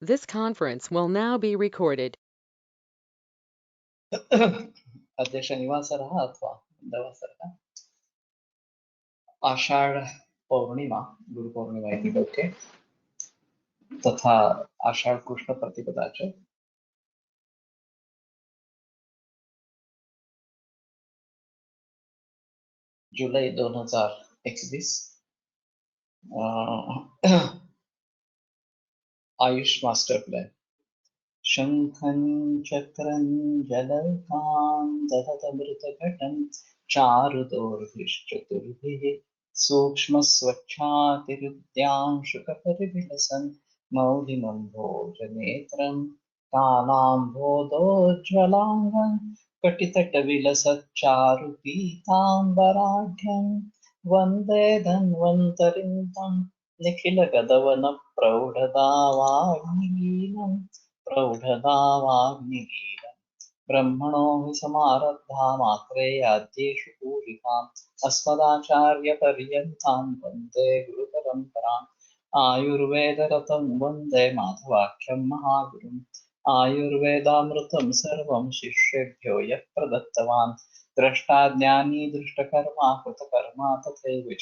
This conference will now be recorded. अद्य शनिवासरः अथवा मन्दवासरः आषाढ पौर्णिमा गुरुपौर्णिमा इति लोके तथा आषाढ कृष्ण प्रतिपदा च जुलै 2021 आयुष मास्टर प्लान शंखं चक्रं जलकां दहतमृतघटं चारुदोर्भिश्चतुर्भिः सूक्ष्मस्वच्छातिरुद्यांशुकपरिविलसन् मौलिनं भोजनेत्रं कालाम्भोदोज्ज्वलाङ्गं कटितटविलसच्चारुपीताम्बराढ्यं वन्दे धन्वन्तरिं तं निखिलगदवनप्रौढदावाग्निलीनं प्रौढदावाग्निगीरम् ब्रह्मणो हि समारब्धा मात्रेयाद्येषु पूजिताम् अस्मदाचार्यपर्यन्तां वन्दे गुरुपरम्पराम् आयुर्वेदरतं वन्दे माधवाख्यं महागुरुम् आयुर्वेदामृतं सर्वं शिष्येभ्यो यः प्रदत्तवान् द्रष्टा ज्ञानी दृष्टकर्मा कृतकर्मा तथैव च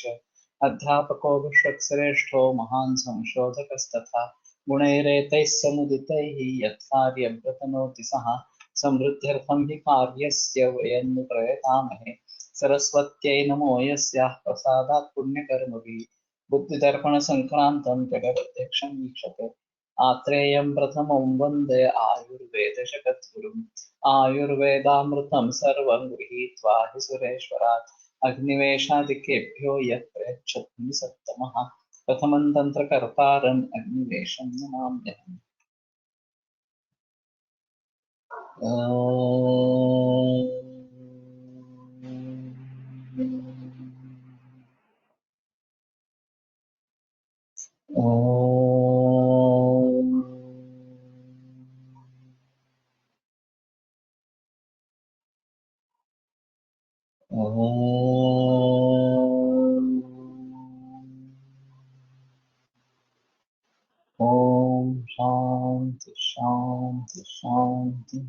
अध्यापको विश्वक्श्रेष्ठो महान् संशोधकस्तथा गुणैरेतैः समुदितैः यत्कार्यं प्रतनोति सः समृद्ध्यर्थं हि कार्यस्य वयं नु प्रयतामहे सरस्वत्यै नमो यस्याः प्रसादात् पुण्यकर्मभिः बुद्धिदर्पणसङ्क्रान्तं जगदध्यक्षं वीक्षते आत्रेयं प्रथमं वन्दे आयुर्वेदजगद्गुरुम् आयुर्वेदामृतं सर्वं गृहीत्वा हि सुरेश्वरात् अग्निवेशादिकेभ्यो यः प्रयच्छति सत्तमः प्रथमं तन्त्रकर्तारम् अग्निवेशं नमाम्यहम्। ओम शांति शांति शांति।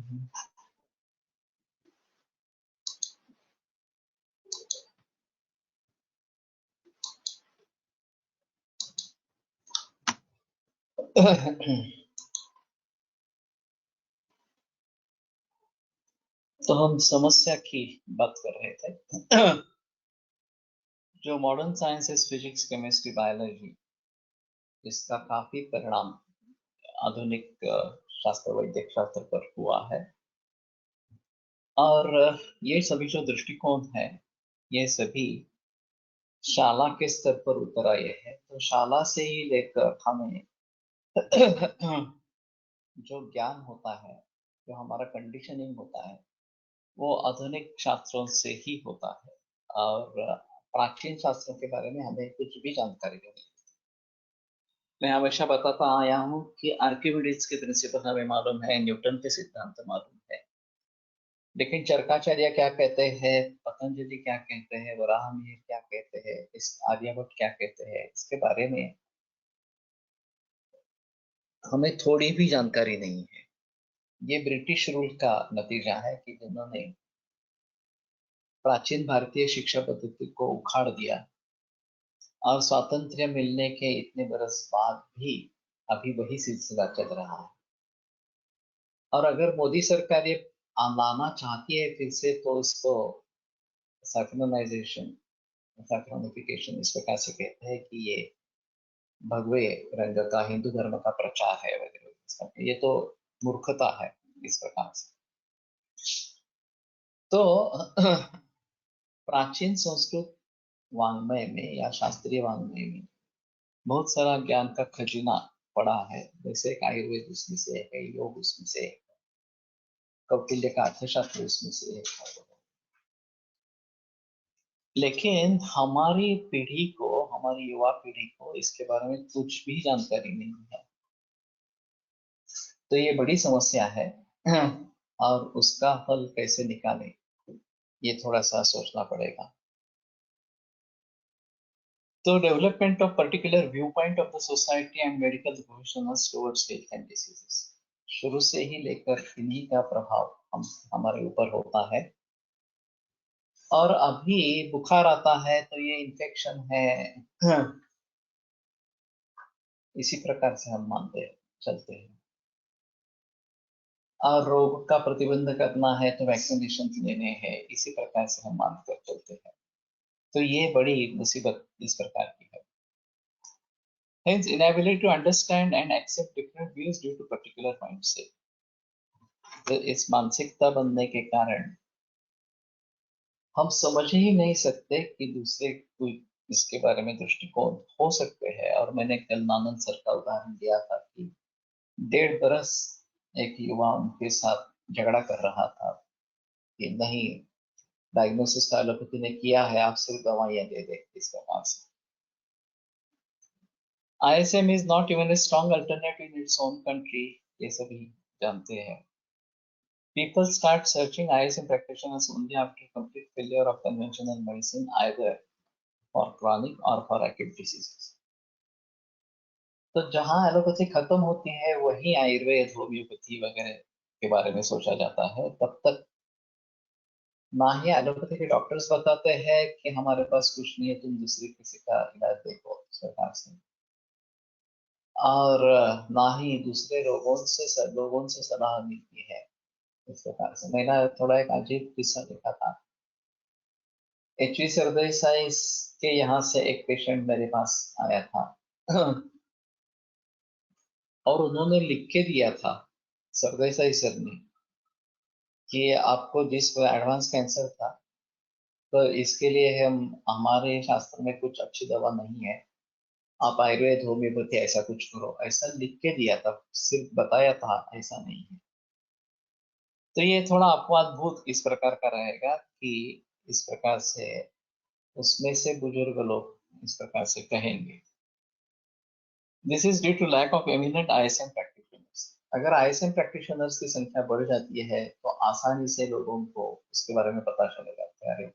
तो हम समस्या की बात कर रहे थे। जो modern sciences physics chemistry biology इसका काफी परिणाम आधुनिक शास्त्र वैदिक शास्त्र पर हुआ है और ये सभी जो दृष्टिकोण है ये सभी शाला के स्तर पर उतर आए हैं। तो शाला से ही लेकर हमें जो ज्ञान होता है जो हमारा कंडीशनिंग होता है वो आधुनिक शास्त्रों से ही होता है और प्राचीन शास्त्रों के बारे में हमें कुछ भी जानकारी नहीं। मैं हमेशा बताता आया हूँ कि आर्किमिडीज के प्रिंसिपल हमें मालूम है, न्यूटन के सिद्धांत मालूम है, लेकिन चरकाचार्य क्या कहते हैं, पतंजलि क्या कहते हैं, वराहमिहिर क्या कहते हैं, इस आर्यभट्ट क्या कहते हैं, इसके बारे में हमें थोड़ी भी जानकारी नहीं है। ये ब्रिटिश रूल का नतीजा है कि जिन्होंने प्राचीन भारतीय शिक्षा पद्धति को उखाड़ दिया और स्वातंत्र्य मिलने के इतने बरस बाद भी अभी वही सिलसिला चल रहा है। और अगर मोदी सरकार ये लाना चाहती है फिर से तो उसको सैक्रोनाइजेशन सैक्रोनिफिकेशन इस प्रकार से कहते हैं कि ये भगवे रंग का हिंदू धर्म का प्रचार है वगैरह, ये तो मूर्खता है इस प्रकार से। तो प्राचीन संस्कृत वाङ्मय में या शास्त्रीय वाङ्मय में बहुत सारा ज्ञान का खजाना पड़ा है। जैसे एक आयुर्वेद उसमें से है, योग उसमें से है, कौटिल्य का अर्थशास्त्र उसमें से है। लेकिन हमारी पीढ़ी को, हमारी युवा पीढ़ी को इसके बारे में कुछ भी जानकारी नहीं है। तो ये बड़ी समस्या है और उसका हल कैसे निकालें ये थोड़ा सा सोचना पड़ेगा। तो development of particular view point of the society and medical professionals towards health and diseases, शुरू से ही लेकर इन्हीं का प्रभाव हमारे ऊपर होता है। और अभी बुखार आता है तो ये इन्फेक्शन है, इसी प्रकार से हम मानते चलते हैं। और रोग का प्रतिबंध करना है तो वैक्सीनेशन लेने हैं, इसी प्रकार से हम मानकर चलते हैं। तो ये बड़ी मुसीबत इस प्रकार की है। Hence, inability to understand and accept different views due to particular mindset. तो इस मानसिकता बनने के कारण हम समझ ही नहीं सकते कि दूसरे कोई इसके बारे में दृष्टिकोण हो सकते हैं। और मैंने कल नानंद सर का उदाहरण दिया था कि 1.5 बरस एक युवा उनके साथ झगड़ा कर रहा था कि नहीं, डायग्नोसिस एलोपैथी ने किया है, आप सिर्फ दवाइयां दे दे इस प्रकार से। ISM is not even a strong alternative in its own country, ये सभी जानते हैं। People start searching ISM practitioners only after complete failure of conventional medicine, either for chronic or for acute diseases. तो जहां एलोपैथी खत्म होती है वहीं आयुर्वेद, होम्योपैथी वगैरह के बारे में सोचा जाता है। तब तक ना ही एलोपैथी के डॉक्टर्स बताते हैं कि हमारे पास कुछ नहीं है, तुम दूसरे किसी का इलाज देखो इस प्रकार से। और ना ही दूसरे लोगों से सलाह मिलती है इस प्रकार से। मैंने थोड़ा एक अजीब किस्सा देखा था। HV सरदेसाई के यहाँ से एक पेशेंट मेरे पास आया था और उन्होंने लिख के दिया था, सरदेसाई सर ने, कि आपको जिस एडवांस कैंसर था तो इसके लिए हमारे शास्त्र में कुछ अच्छी दवा नहीं है, आप आयुर्वेद होम्योपैथी ऐसा कुछ करो, ऐसा लिख के दिया था, सिर्फ बताया था, ऐसा नहीं है। तो ये थोड़ा अपवादभूत इस प्रकार का रहेगा कि इस प्रकार से उसमें से बुजुर्ग लोग इस प्रकार से कहेंगे। This is due to lack of eminent ISM practitioners. अगर ISM प्रैक्टिशनर्स की संख्या बढ़ जाती है तो आसानी से लोगों को उसके बारे में पता चलेगा कि अरे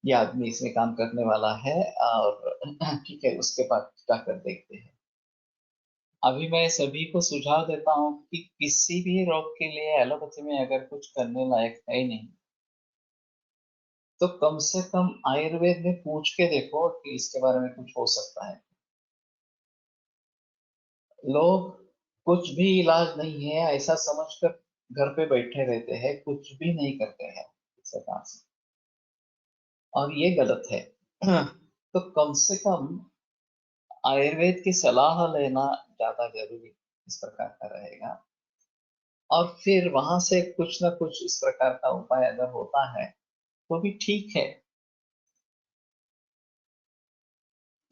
ये आदमी इसमें काम करने वाला है, और ठीक है, उसके पास जाकर देखते हैं। अभी मैं सभी को सुझाव देता हूँ कि किसी भी रोग के लिए एलोपैथी में अगर कुछ करने लायक है नहीं, तो कम से कम आयुर्वेद में पूछ के देखो कि इसके बारे में कुछ हो सकता है। लोग कुछ भी इलाज नहीं है ऐसा समझकर घर पे बैठे रहते हैं, कुछ भी नहीं करते हैं इस प्रकार से, और ये गलत है। तो कम से कम आयुर्वेद की सलाह लेना ज्यादा जरूरी इस प्रकार का रहेगा। और फिर वहां से कुछ ना कुछ इस प्रकार का उपाय अगर होता है तो भी ठीक है।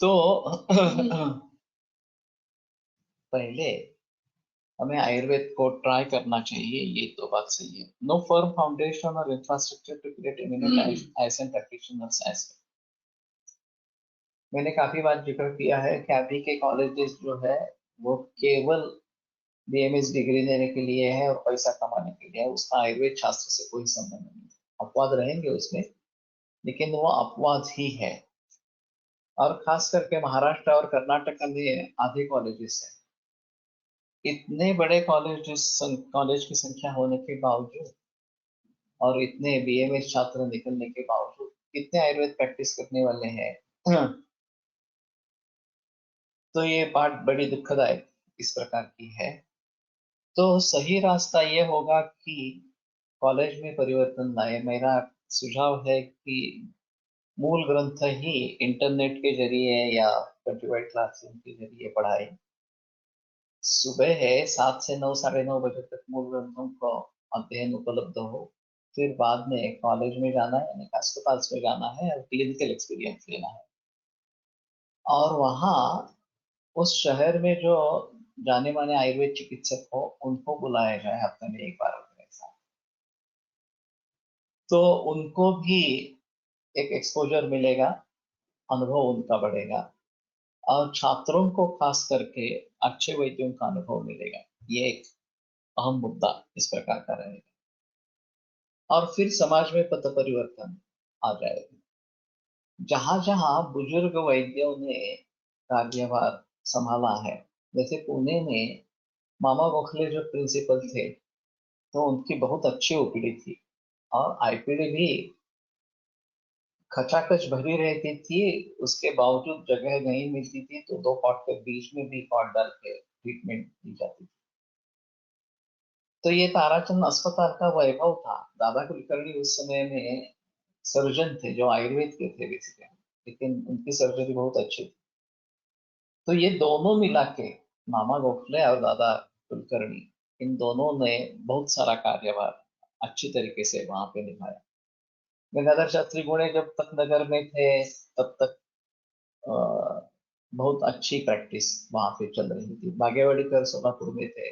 तो पहले हमें आयुर्वेद को ट्राई करना चाहिए, ये तो बात सही है। नो फर्म फाउंडेशन और infrastructure to create eminent ISM practitioners as. मैंने काफी बार जिक्र किया है कि अभी के कॉलेजेस जो है वो केवल BMS डिग्री देने के लिए है और पैसा कमाने के लिए है, उसका आयुर्वेद शास्त्र से कोई संबंध नहीं है। अपवाद रहेंगे उसमें, लेकिन वो अपवाद ही है। और खास करके महाराष्ट्र और कर्नाटक में आधे कॉलेजेस हैं। इतने बड़े कॉलेज की संख्या होने के बावजूद और इतने BMS छात्र निकलने के बावजूद कितने आयुर्वेद प्रैक्टिस करने वाले हैं। तो ये बात बड़ी दुखदायक इस प्रकार की है। तो सही रास्ता ये होगा कि कॉलेज में परिवर्तन लाए। मेरा सुझाव है कि मूल ग्रंथ ही इंटरनेट के जरिए या कंप्यूटर क्लासरूम के जरिए पढ़ाए। सुबह है 7 से 9, 9:30 तक मूल ग्रंथों का अध्ययन उपलब्ध हो। फिर बाद में कॉलेज में जाना है, यानी अस्पताल में जाना है और क्लिनिकल एक्सपीरियंस लेना है। और वहाँ उस शहर में जो जाने माने आयुर्वेद चिकित्सक हो उनको बुलाया जाए हफ्ते में एक बार वगैरह ऐसा। तो उनको भी एक एक्सपोजर मिलेगा, अनुभव उनका बढ़ेगा, और छात्रों को खास करके अच्छे वैद्यों का अनुभव मिलेगा। ये एक अहम मुद्दा इस प्रकार का रहेगा और फिर समाज में पथ परिवर्तन आ जाएगा। जहां जहां बुजुर्ग वैद्यों ने कार्यभार संभाला है, जैसे पुणे में मामा गोखले जो प्रिंसिपल थे, तो उनकी बहुत अच्छी ओपीडी थी और आईपीडी भी खचाखच भरी रहती थी। उसके बावजूद जगह नहीं मिलती थी तो दो कॉट के बीच में भी कॉट डाल के ट्रीटमेंट दी जाती थी। तो ये ताराचंद अस्पताल का वैभव था। दादा कुलकर्णी उस समय में सर्जन थे जो आयुर्वेद के थे बेसिकली, लेकिन उनकी सर्जरी बहुत अच्छी थी। तो ये दोनों मिला के, मामा गोखले और दादा कुलकर्णी, इन दोनों ने बहुत सारा कार्यभार अच्छी तरीके से वहां पे निभाया। गंगाधर शास्त्री गोणे जब तक नगर में थे तब तक अ, बहुत अच्छी प्रैक्टिस वहां पे चल रही थी। बागेवाड़ीकर सोलापुर में थे,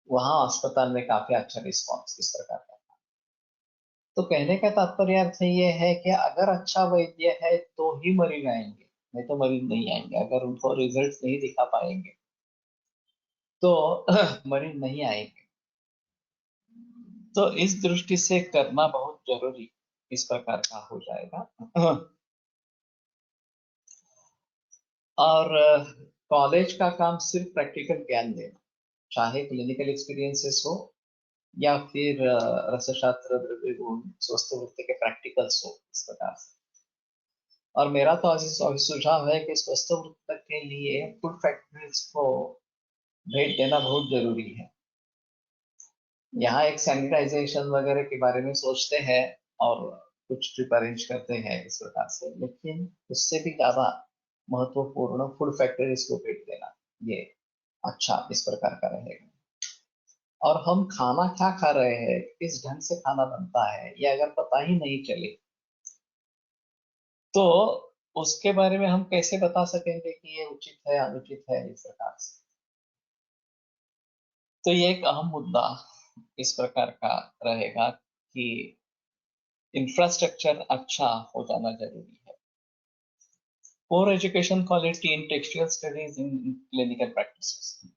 वहां अस्पताल में काफी अच्छा रिस्पॉन्स इस प्रकार का। तो कहने का तात्पर्य अर्थ ये है कि अगर अच्छा वैद्य है तो ही मरीज आएंगे, नहीं तो मरीज नहीं आएंगे। अगर उनको रिजल्ट नहीं दिखा पाएंगे तो मरीज नहीं आएंगे। तो इस दृष्टि से करना बहुत जरूरी इस प्रकार का हो जाएगा। और कॉलेज का काम सिर्फ प्रैक्टिकल ज्ञान देना, चाहे क्लिनिकल एक्सपीरियंसेस हो या फिर रसशास्त्र, द्रव्य गुण, स्वस्थ वृत्ति के प्रैक्टिकल्स हो, इस प्रकार से। और मेरा तो अभी सुझाव है कि स्वस्थ वृत्ति के लिए फूड फैक्ट्रीज को भेज देना बहुत जरूरी है। यहाँ एक सैनिटाइजेशन वगैरह के बारे में सोचते हैं और कुछ ट्रिप अरेंज करते हैं इस प्रकार से, लेकिन उससे भी ज्यादा महत्वपूर्ण फूड फैक्ट्रीज को भेज देना, ये अच्छा इस प्रकार का रहेगा। और हम खाना क्या खा रहे हैं, किस ढंग से खाना बनता है, ये अगर पता ही नहीं चले तो उसके बारे में हम कैसे बता सकेंगे कि ये उचित है अनुचित है, इस प्रकार से। तो ये एक अहम मुद्दा इस प्रकार का रहेगा कि इंफ्रास्ट्रक्चर अच्छा हो जाना जरूरी है। Poor education quality in textual studies in clinical practices,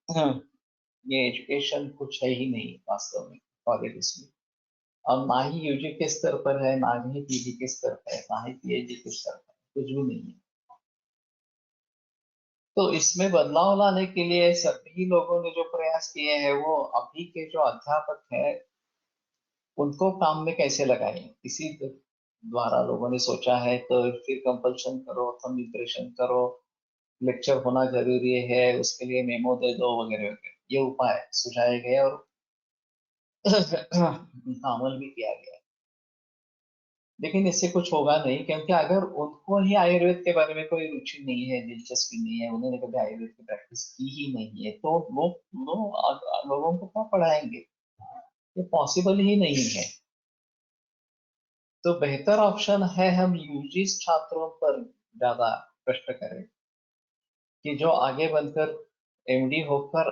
ये एजुकेशन कुछ है ही नहीं वास्तव में कॉलेजेस में। और ना ही यूजी के स्तर पर है, ना ही पीजी के स्तर पर है, ना ही पीएचडी के स्तर पर, कुछ भी नहीं है। तो इसमें बदलाव लाने के लिए सभी लोगों ने जो प्रयास किए हैं, वो अभी के जो अध्यापक हैं उनको काम में कैसे लगाएं, इसी द्वारा लोगों ने सोचा है। तो फिर कंपल्शन करो, थंब इम्प्रेशन करो, लेक्चर होना जरूरी है, उसके लिए मेमो दे दो, वगैरह वगैरह, ये उपाय सुझाए गए और उनका अमल भी किया गया। लेकिन इससे कुछ होगा नहीं, क्योंकि अगर उनको ही आयुर्वेद के बारे में कोई रुचि नहीं है, दिलचस्पी नहीं है, उन्होंने कभी आयुर्वेद की प्रैक्टिस की ही नहीं है, तो लोगों को क्या पढ़ाएंगे? ये पॉसिबल ही नहीं है। तो बेहतर ऑप्शन है हम यूजी छात्रों पर ज्यादा कष्ट करें, कि जो आगे बनकर एमडी होकर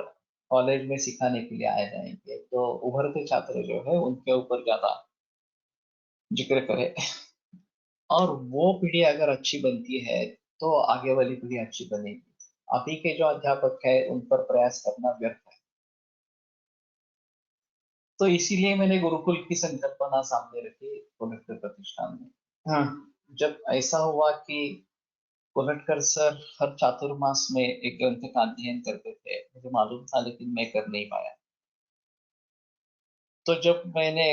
कॉलेज में सिखाने के लिए आ जाएंगे, तो उभरते छात्र जो है उनके ऊपर ज्यादा जिक्र करें। और वो पीढ़ी अगर अच्छी बनती है तो आगे वाली पीढ़ी अच्छी बनेगी। अभी के जो अध्यापक है उन पर प्रयास करना व्यर्थ है। तो इसीलिए मैंने गुरुकुल की संकल्पना सामने रखी कोलटकर प्रतिष्ठान में। हाँ, जब ऐसा हुआ कि कोलटकर सर हर चातुर्मास में एक ग्रंथ का अध्ययन करते थे, मुझे मालूम था लेकिन मैं कर नहीं पाया। तो जब मैंने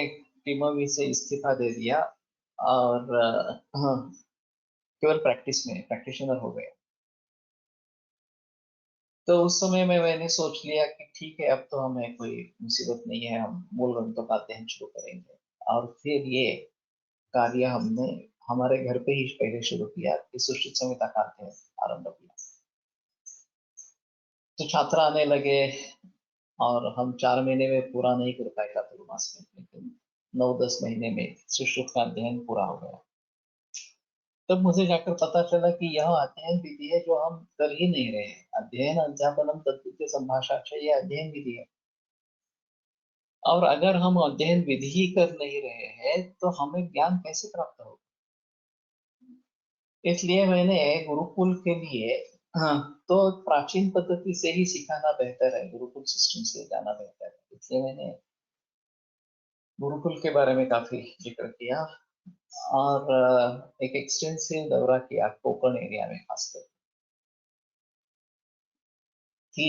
टीमवी से इस्तीफा दे दिया और हाँ, केवल प्रैक्टिस में प्रैक्टिशनर हो गया, तो उस समय में मैंने सोच लिया कि ठीक है, अब तो हमें कोई मुसीबत नहीं है, हम मूल ग्रंथों का अध्ययन शुरू करेंगे। और फिर ये कार्य हमने हमारे घर पे ही पहले शुरू किया कि सुश्रुत संहिता का अध्ययन आरंभ किया। तो छात्र आने लगे और हम 4 महीने में पूरा नहीं कर पाए चातुर्मास में, लेकिन 9-10 महीने में सुश्रुत का अध्ययन पूरा हो गया। तब मुझे जाकर पता चला कि यह अध्ययन विधि है जो हम कर ही नहीं रहे हैं। अध्ययन अध्यापनम तद्वितीय संभाषा, ये अध्ययन विधि है। और अगर हम अध्ययन विधि ही कर नहीं रहे हैं तो हमें ज्ञान कैसे प्राप्त होगा? इसलिए मैंने गुरुकुल के लिए, हाँ, तो प्राचीन पद्धति से ही सिखाना बेहतर है, गुरुकुल सिस्टम से जाना बेहतर है, इसलिए मैंने गुरुकुल के बारे में काफी जिक्र किया। और एक एक्सटेंसिव दौरा किया कोकण एरिया में खासकर कि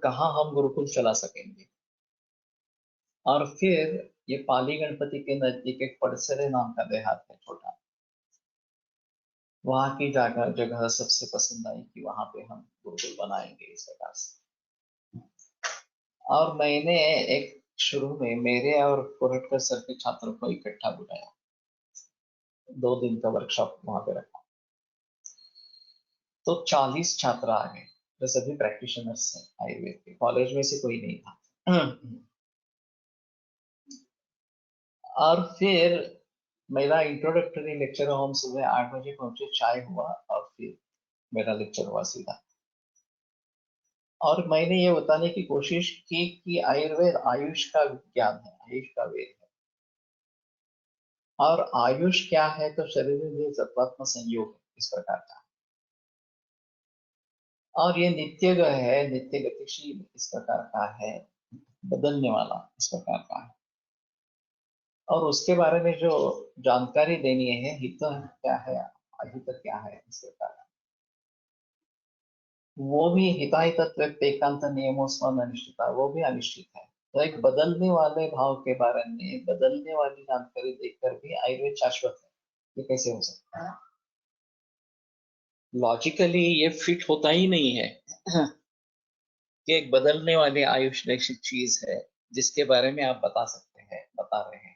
कहाँ हम गुरुकुल चला सकेंगे। और फिर ये पाली गणपति के नजदीक एक पड़सरे नाम का देहात है छोटा, वहां की जगह जगह सबसे पसंद आई कि वहां पे हम गुरुकुल बनाएंगे इस प्रकार से। और मैंने एक शुरू में मेरे और कोरटकर सर के छात्रों को इकट्ठा बुलाया, 2 दिन का वर्कशॉप वहां पे रखा। तो 40 छात्र आ गए, जो सभी प्रैक्टिशनर्स हैं आयुर्वेद के, कॉलेज में से कोई नहीं था। और फिर मेरा इंट्रोडक्टरी लेक्चर, हम सुबह 8 बजे पहुंचे, चाय हुआ और फिर मेरा लेक्चर हुआ सीधा। और मैंने ये बताने की कोशिश की कि आयुर्वेद आयुष का ज्ञान है, आयुष का वेद है। और आयुष क्या है, तो शरीर में तत्वात्म संयोग है इस प्रकार का। और ये नित्य है, नित्य गतिशील इस प्रकार का है, बदलने वाला इस प्रकार का है। और उसके बारे में जो जानकारी देनी है, हित क्या है, अहित क्या है इस प्रकार का, वो भी हिताहितत्व एकांत नियमों स्मरण अनिश्चितता, वो भी अनिश्चित है। तो एक बदलने वाले भाव के बारे में बदलने वाली जानकारी देखकर भी आयुर्वेद शाश्वत है, ये कैसे हो सकता है? लॉजिकली ये फिट होता ही नहीं है कि एक बदलने वाली आयुष जैसी चीज है जिसके बारे में आप बता सकते हैं, बता रहे हैं,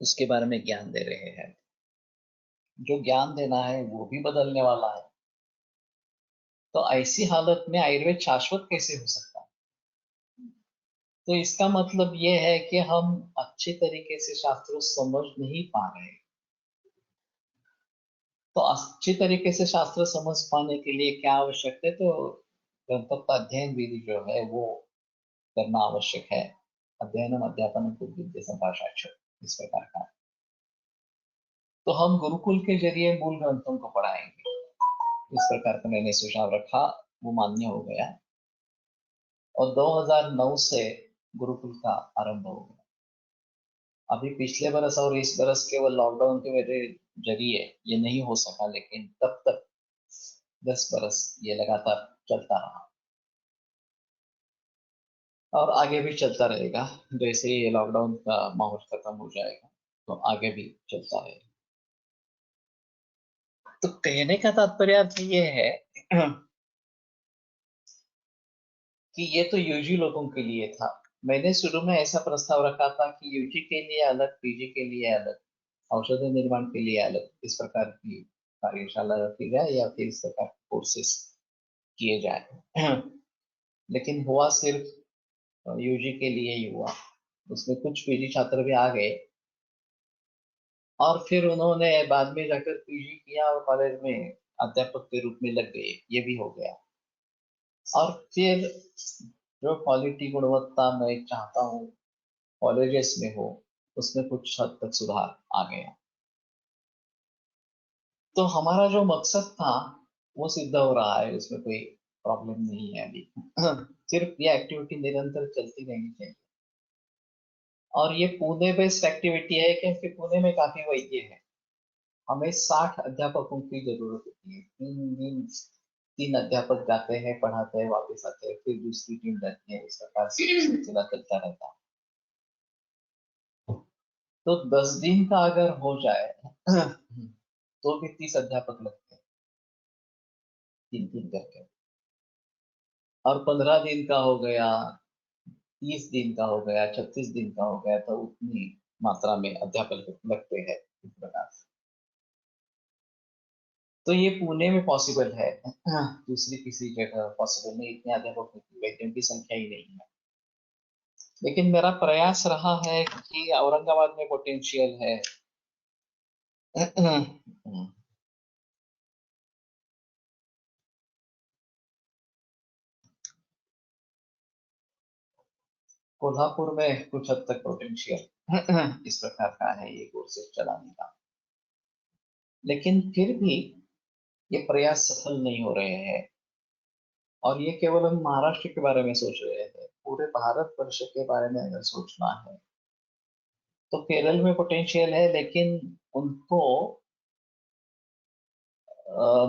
उसके बारे में ज्ञान दे रहे हैं, जो ज्ञान देना है वो भी बदलने वाला है। तो ऐसी हालत में आयुर्वेद शाश्वत कैसे हो सकता है? तो इसका मतलब ये है कि हम अच्छे तरीके से शास्त्रों समझ नहीं पा रहे। तो अच्छे तरीके से शास्त्र समझ पाने के लिए क्या आवश्यक है, तो ग्रंथों का अध्ययन विधि जो है वो करना आवश्यक है। अध्ययनम अध्यापनम विद्या संभाषाक्ष इस प्रकार का। तो हम गुरुकुल के जरिए मूल ग्रंथों को पढ़ाएंगे, इस प्रकार का मैंने सुझाव रखा, वो मान्य हो गया। और 2009 से गुरुकुल का आरंभ हो गया। अभी पिछले बरस और इस बरस केवल लॉकडाउन के वजह जरिए ये नहीं हो सका, लेकिन तब तक 10 बरस ये लगातार चलता रहा और आगे भी चलता रहेगा। जैसे ये लॉकडाउन का माहौल खत्म हो जाएगा तो आगे भी चलता रहेगा। तो कहने का तात्पर्य अर्थ ये है कि ये तो यूजी लोगों के लिए था। मैंने शुरू में ऐसा प्रस्ताव रखा था कि यूजी के लिए अलग, पीजी के लिए अलग, औषध निर्माण के लिए अलग, इस प्रकार की कार्यशाला रखी जाए या फिर इस प्रकार कोर्सेस किए जाए। लेकिन हुआ सिर्फ यूजी के लिए ही हुआ। उसमें कुछ पीजी छात्र भी आ गए और फिर उन्होंने बाद में जाकर पीजी किया और कॉलेज में अध्यापक के रूप में लग गए, ये भी हो गया। और फिर जो क्वालिटी गुणवत्ता मैं चाहता हूँ कॉलेजेस में हो, उसमें कुछ हद तक सुधार आ गया। तो हमारा जो मकसद था वो सिद्ध हो रहा है, उसमें कोई प्रॉब्लम नहीं है अभी। सिर्फ ये एक्टिविटी निरंतर चलती रहनी चाहिए। और ये पुणे बेस्ड एक्टिविटी है क्योंकि पुणे में काफी वैद्य है। हमें 60 अध्यापकों की जरूरत होती है। 3 दिन 3 अध्यापक जाते हैं, पढ़ाते हैं, वापस आते हैं, फिर दूसरी टीम जाती है, इस प्रकार से सिलसिला चलता रहता है। तो 10 दिन का अगर हो जाए तो भी 30 अध्यापक लगते हैं, 3 3 करके। और 15 दिन का हो गया, 30 दिन का हो गया, 36 दिन का हो गया, तो उतनी मात्रा में अध्यापक लगते हैं इस प्रकार से। तो ये पुणे में पॉसिबल है, दूसरी किसी जगह पॉसिबल नहीं, इतने अध्यापकों की, वैद्यों की संख्या ही नहीं है। लेकिन मेरा प्रयास रहा है कि औरंगाबाद में पोटेंशियल है। कोल्हापुर में कुछ हद तक पोटेंशियल इस प्रकार का है ये कोर्सेज चलाने का। लेकिन फिर भी ये प्रयास सफल नहीं हो रहे हैं। और ये केवल हम महाराष्ट्र के बारे में सोच रहे थे, पूरे भारत वर्ष के बारे में अगर सोचना है तो केरल में पोटेंशियल है, लेकिन उनको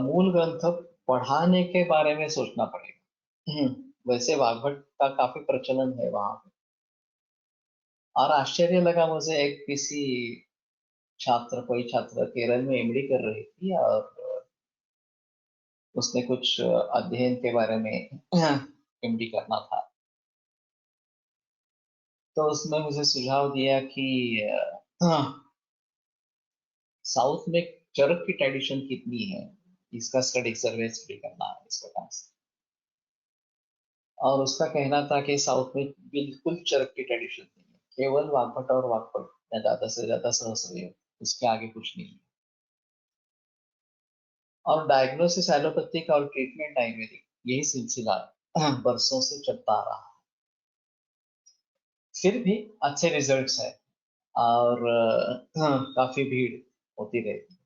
मूल ग्रंथ पढ़ाने के बारे में सोचना पड़ेगा। वैसे वाग्भट का काफी प्रचलन है वहां पे। और आश्चर्य लगा मुझे, एक किसी कोई छात्र केरल में एमडी कर रही थी, और उसने कुछ अध्ययन के बारे में एमडी करना था। तो उसने मुझे सुझाव दिया कि साउथ में चरक की ट्रेडिशन कितनी है, इसका सर्वे स्टडी करना है इस प्रकार से। और उसका कहना था कि साउथ में बिल्कुल चरक की ट्रेडिशन नहीं है, केवल वाग्भट और वाग्भट, या ज्यादा से ज्यादा सहस्त्रयोग, उसके आगे कुछ नहीं है। और डायग्नोसिस एलोपैथिक और ट्रीटमेंट आयुर्वेदिक, यही सिलसिला बरसों से चलता आ रहा है। फिर भी अच्छे रिजल्ट्स है, और काफी भीड़ होती रहती है।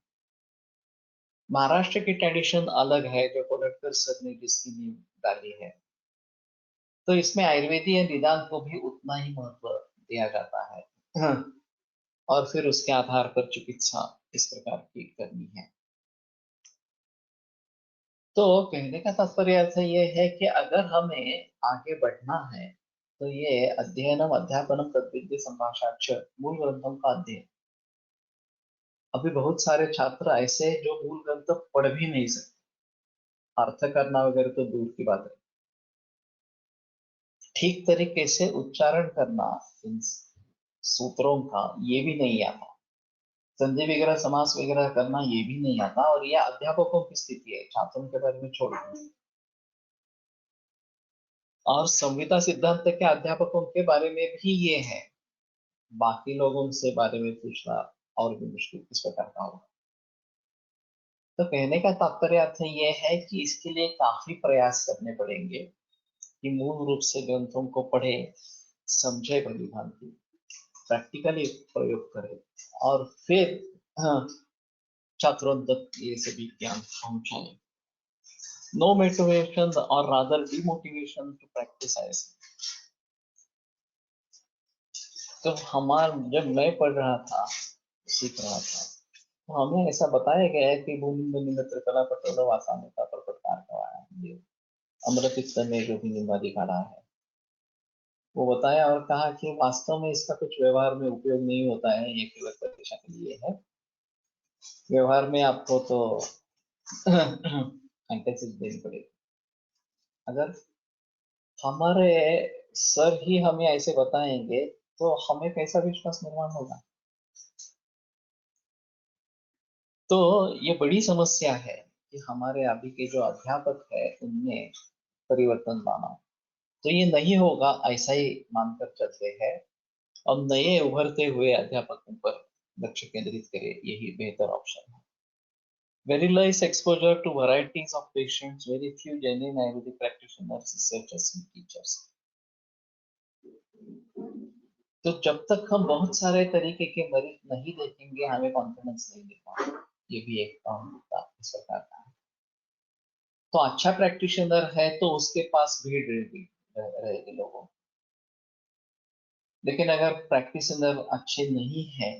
महाराष्ट्र की ट्रेडिशन अलग है, जो कोलटकर सर ने जिसकी नींव डाली है। तो इसमें आयुर्वेदीय निदान को भी उतना ही महत्व दिया जाता है, और फिर उसके आधार पर चिकित्सा इस प्रकार की करनी है। तो कहने का तात्पर्य अर्थ ये है कि अगर हमें आगे बढ़ना है, तो ये अध्ययनम अध्यापनम तद्विद्य संभाषाच्च, मूल ग्रंथों का अध्ययन। अभी बहुत सारे छात्र ऐसे हैं जो मूल ग्रंथ पढ़ भी नहीं सकते, अर्थ करना वगैरह तो दूर की बात है, ठीक तरीके से उच्चारण करना इन सूत्रों का ये भी नहीं आता, संधि वगैरह समास वगैरह करना ये भी नहीं आता। और यह अध्यापकों की स्थिति है, छात्रों के बारे में छोड़ दें। और संविदा सिद्धांत के अध्यापकों के बारे में भी ये है, बाकी लोगों से बारे में पूछना और भी मुश्किल इस प्रकार का होगा। तो कहने का तात्पर्य अर्थ ये है कि इसके लिए काफी प्रयास करने पड़ेंगे कि मूल रूप से ग्रंथों को पढ़े, समझे, भली भांति प्रैक्टिकली प्रयोग करे, और फिर छात्रों तक ये सभी ज्ञान पहुंचाए। नो मोटिवेशन और रादर डिमोटिवेशन टू प्रैक्टिस ऐसे। तो जब मैं पढ़ रहा था, सीख रहा था, तो हमें ऐसा बताया गया है कि भूमि में निमित्र कला पटोला वासानुता पर प्रकार का ये अमृत में जो भी निम्बा दिखा रहा है, वो बताया और कहा कि वास्तव में इसका कुछ व्यवहार में उपयोग नहीं होता है, ये केवल परीक्षा के लिए है। व्यवहार में आपको तो एंटेसिस देनी पड़ेगी। अगर हमारे सर ही हमें ऐसे बताएंगे, तो हमें कैसा विश्वास निर्माण होगा। तो ये बड़ी समस्या है कि हमारे अभी के जो अध्यापक है उनमें परिवर्तन लाना। तो ये नहीं होगा ऐसा ही मानकर चलते हैं, अब नए उभरते हुए अध्यापकों पर लक्ष्य केंद्रित करें, यही बेहतर ऑप्शन है। Very less exposure to varieties of patients, very few genuine Ayurvedic practitioners, researchers and teachers. तो जब तक हम बहुत सारे तरीके के मरीज नहीं देखेंगे, हमें कॉन्फिडेंस नहीं देगा। ये भी एक इस प्रकार का है। तो अच्छा प्रैक्टिशनर है तो उसके पास भीड़ रहेगी लोगों। लेकिन अगर प्रैक्टिशनर अच्छे नहीं है,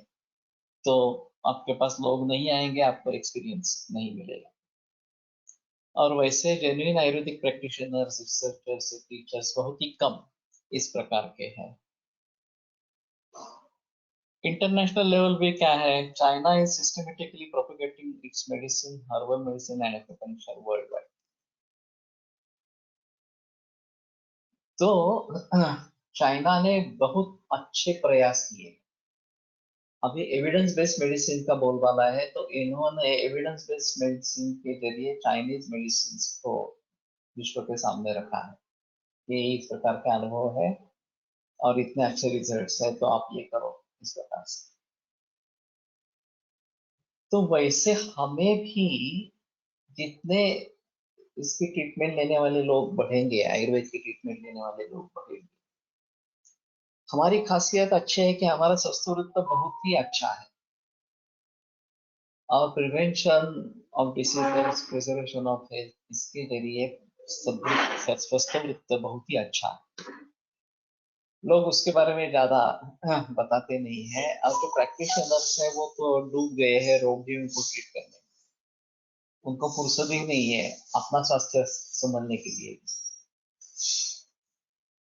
तो आपके पास लोग नहीं आएंगे, आपको एक्सपीरियंस नहीं मिलेगा। और वैसे genuine Ayurvedic practitioners, researchers, teachers बहुत ही कम इस प्रकार के हैं। इंटरनेशनल लेवल पे क्या है, China is systematically propagating it's medicine, herbal medicine and acupuncture world wide. तो चाइना ने बहुत अच्छे प्रयास किए। अभी एविडेंस बेस्ड मेडिसिन का बोलबाला है, तो इन्होंने एविडेंस बेस्ड मेडिसिन के जरिए चाइनीज मेडिसिन को विश्व के सामने रखा है कि इस प्रकार का अनुभव है और इतने अच्छे रिजल्ट्स है, तो आप ये करो इस प्रकार से। तो वैसे हमें भी जितने इसकी ट्रीटमेंट लेने वाले लोग बढ़ेंगे, आयुर्वेद की ट्रीटमेंट लेने वाले लोग बढ़ेंगे, हमारी खासियत अच्छी है कि हमारा स्वास्थ्य बहुत ही अच्छा है, और prevention of diseases, preservation of health, इसके जरिए स्वास्थ्य बहुत ही अच्छा है। लोग उसके बारे में ज्यादा बताते नहीं है, और जो प्रैक्टिशनर्स है वो तो डूब गए हैं रोगियों को ट्रीट करने में। उनको फुर्सत ही नहीं है अपना स्वास्थ्य संभालने के लिए।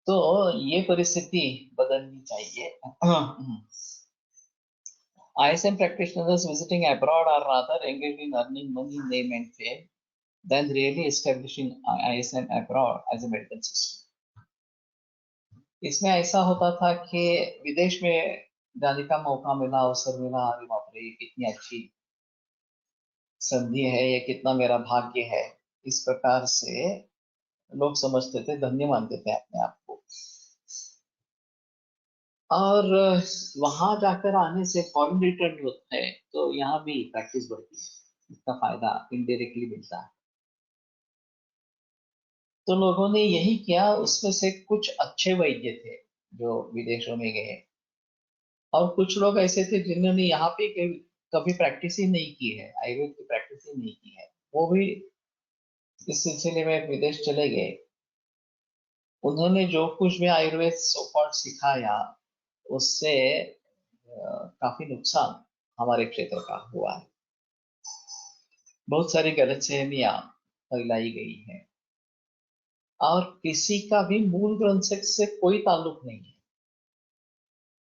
तो ये परिस्थिति बदलनी चाहिए। ISM practitioners visiting abroad are rather engaged in earning money in name and fame than really establishing ISM abroad as a medical system. इसमें ऐसा होता था कि विदेश में जाने का मौका मिला, अवसर मिला, अरे बाप रे ये कितनी अच्छी संधि है, ये कितना मेरा भाग्य है, इस प्रकार से लोग समझते थे, धन्य मानते थे अपने आप को। और वहां जाकर आने से फॉरेन रिटर्न होता है तो यहाँ भी प्रैक्टिस बढ़ती है, इसका फायदा इनडायरेक्टली मिलता है। तो लोगों ने यही किया, उसमें से कुछ अच्छे वैद्य थे जो विदेशों में गए, और कुछ लोग ऐसे थे जिन्होंने यहाँ पे कभी प्रैक्टिस ही नहीं की है, आयुर्वेद की प्रैक्टिस ही नहीं की है, वो भी इस सिलसिले में विदेश चले गए। उन्होंने जो कुछ भी आयुर्वेद सो सिखाया उससे काफी नुकसान हमारे क्षेत्र का हुआ है। बहुत सारी गलतफहमियां फैलाई गई हैं, और किसी का भी मूल ग्रंथ से कोई ताल्लुक नहीं है।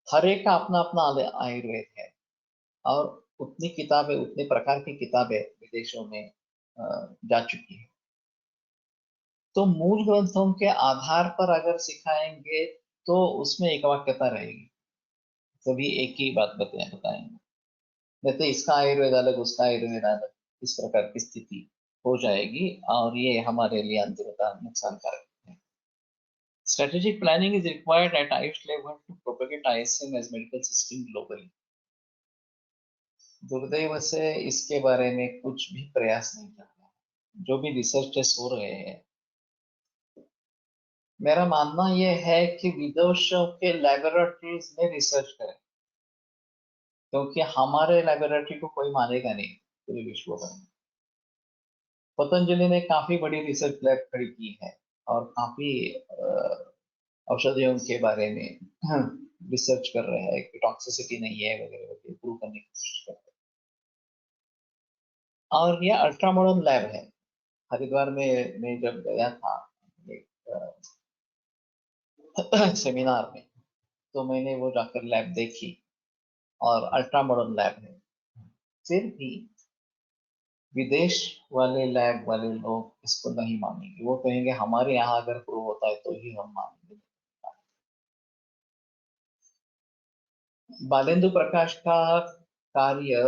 हर एक का अपना अपना आयुर्वेद है, और उतनी किताबें, उतने प्रकार की किताबें विदेशों में जा चुकी है। तो मूल ग्रंथों के आधार पर अगर सिखाएंगे तो उसमें एक वाक्यता रहेगी, सभी एक ही बात बताएंगे, नहीं तो इसका आयुर्वेद अलग, उसका आयुर्वेद अलग, इस प्रकार की स्थिति हो जाएगी, और ये हमारे लिए अंततः नुकसानकारक है। Strategic planning is required at Ayush level to propagate ISM as medical system globally. दुर्दैव से इसके बारे में कुछ भी प्रयास नहीं कर रहा। जो भी रिसर्चेस हो रहे हैं, मेरा मानना यह है कि विदेशों के लैबोरेटरीज में रिसर्च करें, क्योंकि हमारे लैबोरेटरी को कोई मानेगा नहीं पूरे विश्व भर में। पतंजलि ने काफी बड़ी रिसर्च लैब खड़ी की है, और काफी औषधियों के बारे में रिसर्च कर रहे हैं कि टॉक्सिसिटी नहीं है वगैरह वगैरह, प्रूव करने की कोशिश कर रहे हैं। और ये अल्ट्रा मॉडर्न लैब है। हरिद्वार में मैं जब गया था एक सेमिनार में, तो मैंने वो जाकर लैब देखी, और अल्ट्रा मॉडर्न लैब है। फिर भी विदेश वाले लैब वाले लोग इसको नहीं मानेंगे, वो कहेंगे हमारे यहाँ अगर प्रूव होता है तो ही हम मानेंगे। बालेंदु प्रकाश का कार्य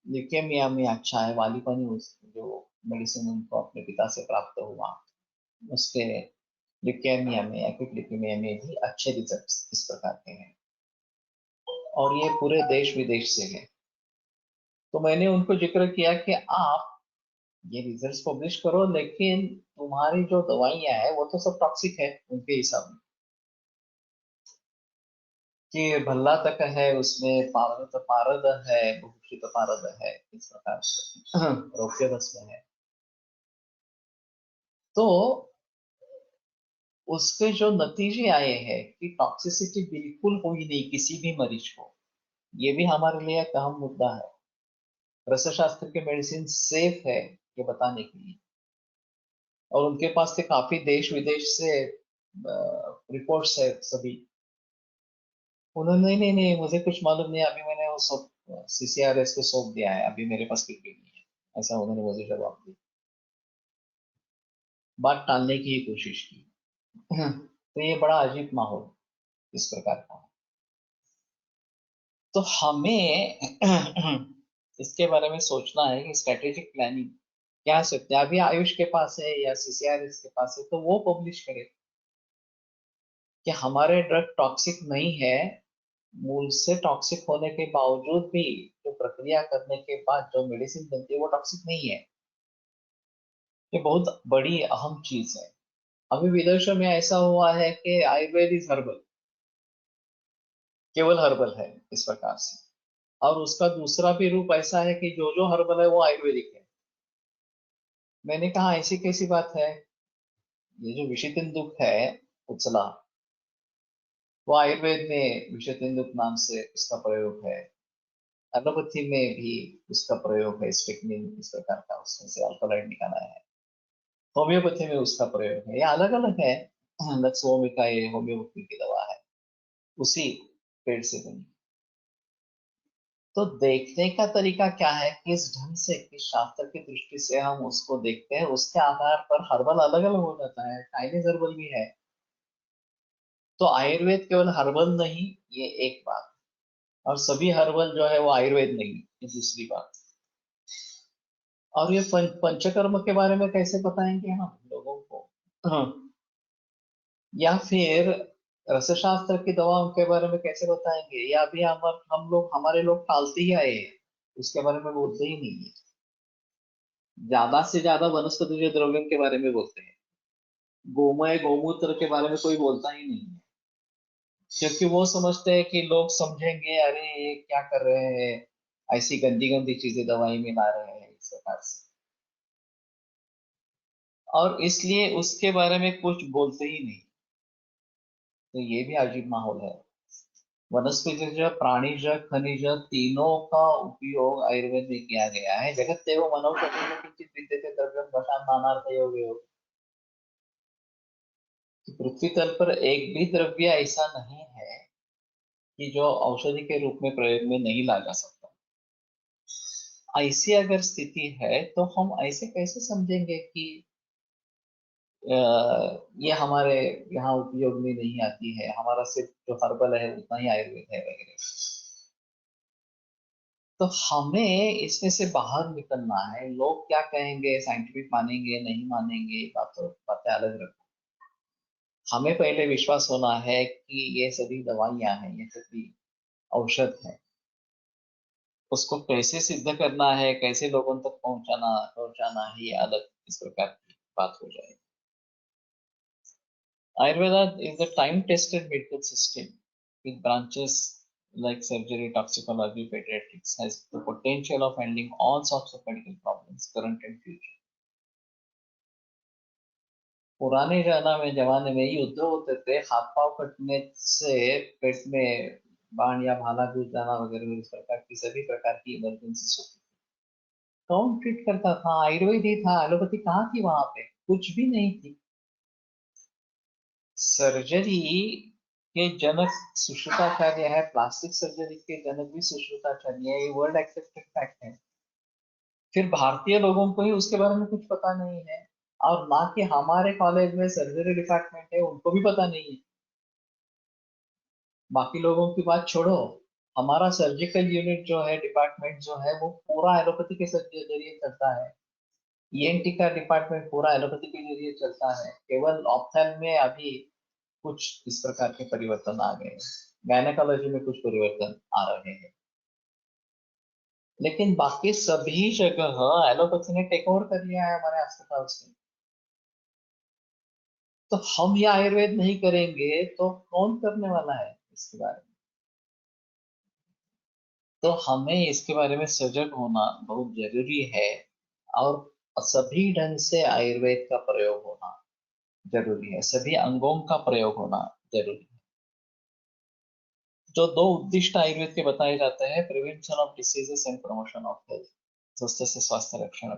ल्यूकेमिया में अच्छा है, वालीपनी जो मेडिसिन उनको अपने पिता से प्राप्त हुआ, उसके ल्यूकेमिया में, एक्यूट ल्यूकेमिया में भी अच्छे रिजल्ट्स इस प्रकार के हैं, और ये पूरे देश विदेश से है। तो मैंने उनको जिक्र किया कि आप ये रिजल्ट्स पब्लिश करो, लेकिन तुम्हारी जो दवाइयां है वो तो सब टॉक्सिक है उनके हिसाब में, कि भल्ला तक है उसमें, पारद है, भूषित पारद है, इस प्रकार से रौप्य भस्म है। तो उसके जो नतीजे आए हैं कि टॉक्सिसिटी बिल्कुल हुई नहीं किसी भी मरीज को, ये भी हमारे लिए एक अहम मुद्दा है। रसशास्त्र के मेडिसिन सेफ है ये बताने के लिए, और उनके पास से काफी देश विदेश से रिपोर्ट्स है सभी। उन्होंने नहीं नहीं नहीं मुझे कुछ मालूम नहीं, अभी मैंने वो सब CCRS को सौंप दिया है, अभी मेरे पास कुछ भी नहीं है, ऐसा उन्होंने मुझे जवाब दिया। बात टालने की ही कोशिश की। तो ये बड़ा अजीब माहौल इस प्रकार का। तो हमें इसके बारे में सोचना है कि स्ट्रेटेजिक प्लानिंग क्या सकते हैं। अभी आयुष के पास है या CCRS के पास है, तो वो पब्लिश करे कि हमारे ड्रग टॉक्सिक नहीं है, मूल से टॉक्सिक होने के बावजूद भी जो प्रक्रिया करने के बाद जो मेडिसिन बनती है वो टॉक्सिक नहीं है। ये बहुत बड़ी अहम चीज है। अभी विदेशों में ऐसा हुआ है कि आयुर्वेद इज हर्बल, केवल हर्बल है इस प्रकार से, और उसका दूसरा भी रूप ऐसा है कि जो जो हर्बल है वो आयुर्वेदिक है। मैंने कहा ऐसी कैसी बात है, ये जो विषितिन दुख है उछला, वो आयुर्वेद में विषतेंदुक नाम से इसका प्रयोग है। एलोपैथी में भी उसका प्रयोग है, स्ट्रिक्निन इस प्रकार का उसमें से अल्कलॉइड निकाला है। होम्योपैथी में उसका प्रयोग है, ये अलग अलग है। लक्सोमिका ये होम्योपैथी की दवा है, उसी पेड़ से बनी। तो देखने का तरीका क्या है, किस ढंग से, किस शास्त्र की दृष्टि से हम उसको देखते हैं, उसके आधार पर हर्बल अलग अलग हो जाता है, चाइनीज हर्बल भी है। तो आयुर्वेद केवल हर्बल नहीं, ये एक बात। और सभी हर्बल जो है वो आयुर्वेद नहीं, ये दूसरी बात। और ये पंचकर्म के बारे में कैसे बताएंगे हम लोगों को? हाँ। या फिर रसशास्त्र की दवाओं के बारे में कैसे बताएंगे, या अभी हम लोग, हमारे लोग टालते ही आए हैं, उसके बारे में बोलते ही नहीं है। ज्यादा से ज्यादा वनस्पति द्रव्यों के बारे में बोलते हैं, गोमय गोमूत्र के बारे में कोई बोलता ही नहीं है। क्योंकि वो समझते हैं कि लोग समझेंगे, अरे ये क्या कर रहे हैं, ऐसी गंदी गंदी चीजें दवाई में ला रहे हैं इस प्रकार से। और इसलिए उसके बारे में कुछ बोलते ही नहीं। तो ये भी अजीब माहौल है। वनस्पतिज, प्राणीज, खनिज तीनों का उपयोग आयुर्वेद में किया गया है। जगत तेव मानव शरीर में किंचित विद्यते द्रव्यम वशान नानार्थ योगे। पृथ्वी तल पर एक भी द्रव्य ऐसा नहीं है कि जो औषधि के रूप में प्रयोग में नहीं ला जा सकता। ऐसी अगर स्थिति है तो हम ऐसे कैसे समझेंगे कि ये हमारे यहाँ उपयोग में नहीं आती है, हमारा सिर्फ जो हर्बल है उतना ही आयुर्वेद है वगैरह। तो हमें इसमें से बाहर निकलना है। लोग क्या कहेंगे, साइंटिफिक मानेंगे नहीं मानेंगे, बातें अलग रखो। हमें पहले विश्वास होना है कि ये सभी दवाइयां हैं, ये सभी औषध है। उसको कैसे सिद्ध करना है, कैसे लोगों तक पहुंचाना है, ये अलग इस प्रकार की बात हो जाएगी। Ayurveda is a time-tested medical system with branches like surgery, toxicology, pediatrics, has the potential of handling all sorts of medical problems, current and future. पुराने जमाने में युद्ध होते थे, हाथ पांव कटने से पेट में बाण या भाला घुस जाना वगैरह, इस प्रकार की सभी प्रकार की इमरजेंसी होती थी। कौन ट्रीट करता था? आयुर्वेद ही था। एलोपैथी कहाँ थी वहां पे? कुछ भी नहीं थी। सर्जरी के जनक सुश्रुताचार्य है, प्लास्टिक सर्जरी के जनक भी सुश्रुताचार्य है, ये वर्ल्ड एक्सेप्टेड फैक्ट है। फिर भारतीय लोगों को ही उसके बारे में कुछ पता नहीं है, और ना कि हमारे कॉलेज में सर्जरी डिपार्टमेंट है उनको भी पता नहीं है। बाकी लोगों की बात छोड़ो, हमारा सर्जिकल यूनिट जो है, डिपार्टमेंट जो है, वो पूरा एलोपैथी के जरिए चलता है। ईएनटी का डिपार्टमेंट पूरा एलोपैथी के जरिए चलता है। केवल ऑप्थेल में अभी कुछ इस प्रकार के परिवर्तन आ गए हैं, गायनेकोलॉजी में कुछ परिवर्तन आ रहे हैं, लेकिन बाकी सभी जगह एलोपैथी ने टेक ओवर कर लिया है हमारे अस्पताल से। तो हम ये आयुर्वेद नहीं करेंगे तो कौन करने वाला है इसके बारे में? तो हमें इसके बारे में सजग होना बहुत जरूरी है, और सभी ढंग से आयुर्वेद का प्रयोग होना जरूरी है, सभी अंगों का प्रयोग होना जरूरी है। जो दो उद्दिष्ट आयुर्वेद के बताए जाते हैं, prevention of diseases and promotion of health, स्वस्थ से स्वास्थ्य रक्षण,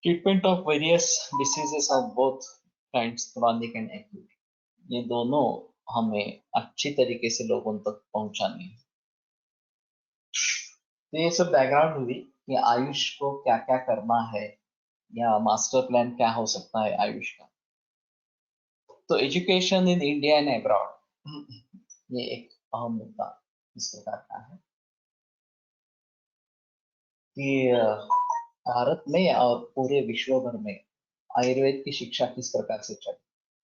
treatment of various diseases of both kinds, chronic and acute, ये दोनों हमें अच्छी तरीके से लोगों तक पहुंचानी है। तो ये सब बैकग्राउंड हुई कि आयुष को क्या क्या करना है, या मास्टर प्लान क्या हो सकता है आयुष का। तो education in India and abroad, ये एक अहम मुद्दा इस प्रकार का है कि भारत में और पूरे विश्व भर में आयुर्वेद की शिक्षा किस प्रकार से चले,